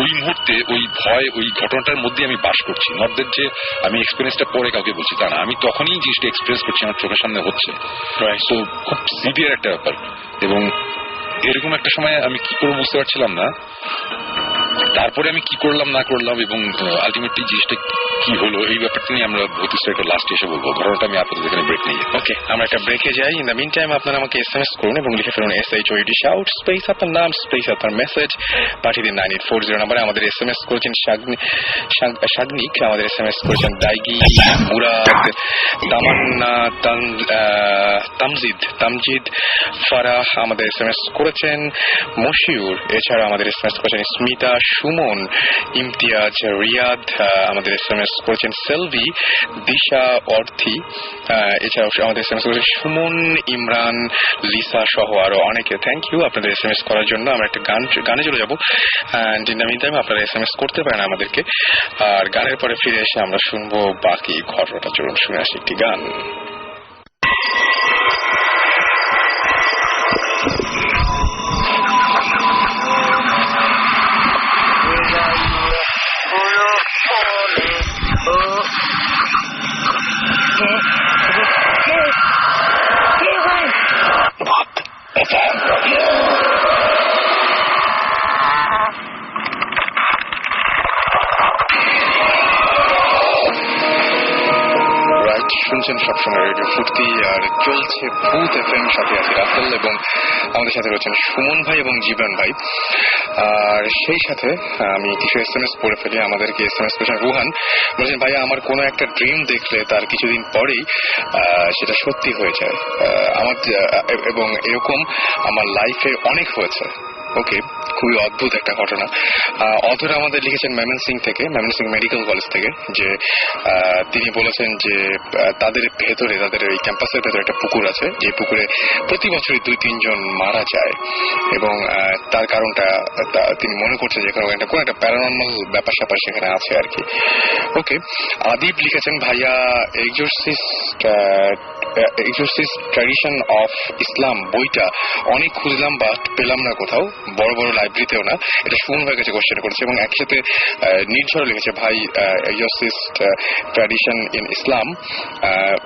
ওই মুহূর্তে ওই ভয় ওই ঘটনাটার মধ্যে আমি বাস করছি, নটদের যে আমি এক্সপিরিয়েন্সটা পরে কাউকে বলছি তা না, আমি তখনই জিনিসটা এক্সপিরিয়েন্স করছি, আমার চোখের সামনে হচ্ছে। সো খুব সিভিয়ার একটা ব্যাপার। এবং এরকম একটা সময় আমি কি করবো বুঝতে পারছিলাম না, তারপরে আমি কি করলাম না করলাম এবং আলটিমেটলি জিনিসটা কি হলো এই ব্যাপারটা নিয়ে আমরা ভৌতিক লাস্টে এসে বলবো। ঘটনাটা আমি আপাতত এখানে ব্রেক নিই। ওকে, আমরা একটা ব্রেকে যাই। ইন দ্য মিন টাইম আপনারা আমাকে SMS করুন এবং লিখে ফেলুন SHOUT শাউট স্পেস আপনার নাম স্পেস আপনার মেসেজ পাঠিয়ে দিন 9840 নম্বরে। আমাদের SMS করেছেন শাগনিক, আমাদের SMS করেছেন দাইগি, মুরাদ, তামান্না, তামজিদ, ফারাহ আমাদের SMS করেছেন, মশিউর, এছাড়া আমাদের SMS করেছেন স্মিতা, সুমন, ইমতিয়াজ, রিয়াদ, আমাদের SMS করেছেন সেলভি, দিশা, অর্থী, এছাড়াও আমাদের SMS করেছেন সুমন, ইমরান, লিসা সহ আরো অনেকে। থ্যাংক ইউ আপনাদের SMS করার জন্য। আমরা একটা গানে চলে যাবো। ইন দ্য মিন টাইম আপনারা SMS করতে পারেন আমাদেরকে, আর গানের পরে ফিরে এসে আমরা শুনবো বাকি ঘটনাটা। চলুন শুনে আসি একটি গান। শুনছেন সবসময় রেডিও ফুর্তি, আর চলছে ভূত এফএম, সাথে আছে রাসেল এবং আমাদের সাথে রয়েছেন সুমন ভাই এবং জীবন ভাই। আর সেই সাথে আমি কিছু SMS পড়ে ফেলি। আমাদেরকে SMS করেছেন রুহান, বলছেন ভাইয়া আমার কোনো একটা ড্রিম দেখলে তার কিছুদিন পরেই সেটা সত্যি হয়ে যায় আমার, এবং এরকম আমার লাইফে অনেক হয়েছে। ওকে, খুবই অদ্ভুত একটা ঘটনা। অধর আমাদের লিখেছেন ময়মনসিং থেকে, ময়মনসিং মেডিকেল কলেজ থেকে, যে তিনি বলেছেন যে তাদের ভেতরে, তাদের ওই ক্যাম্পাসের ভেতরে একটা পুকুর আছে, যে পুকুরে প্রতি বছরই 2-3 জন মারা যায়, এবং তার কারণটা তিনি মনে করছেন যে কোনো একটা প্যারানর্মাল ব্যাপার স্যাপার সেখানে আছে আর কি। ওকে, আদিব লিখেছেন ভাইয়া এক্সোরসিস্ট ট্র্যাডিশন অফ ইসলাম বইটা অনেক খুঁজলাম বাট পেলাম না কোথাও, বড় বড় লাইব্রেরিতেও না। এটা সুমন ভাইয়ের কাছে কোশ্চেন করেছে, এবং একসাথে নির্ঝর লিখেছে ভাই এক্সোরসিস্ট ট্র্যাডিশন ইন ইসলাম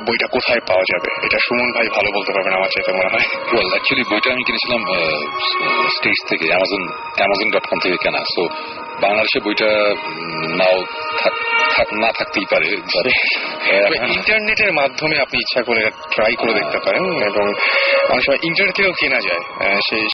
বইটা কোথায় পাওয়া যাবে। এটা সুমন ভাই ভালো বলতে পারবেন আমার চাইতে মনে হয়। ওয়েল অ্যাকচুয়ালি বইটা আমি কিনেছিলাম স্টেজ থেকে, amazon.com থেকে কেনা। সো বাংলাদেশে বইটা নাও না থাকতেই পারে, ইন্টারনেটের মাধ্যমে আপনি ইচ্ছা করে ট্রাই করে দেখতে পারেন, এবং অনেক সময় ইন্টারনেট থেকেও কেনা যায়। সেই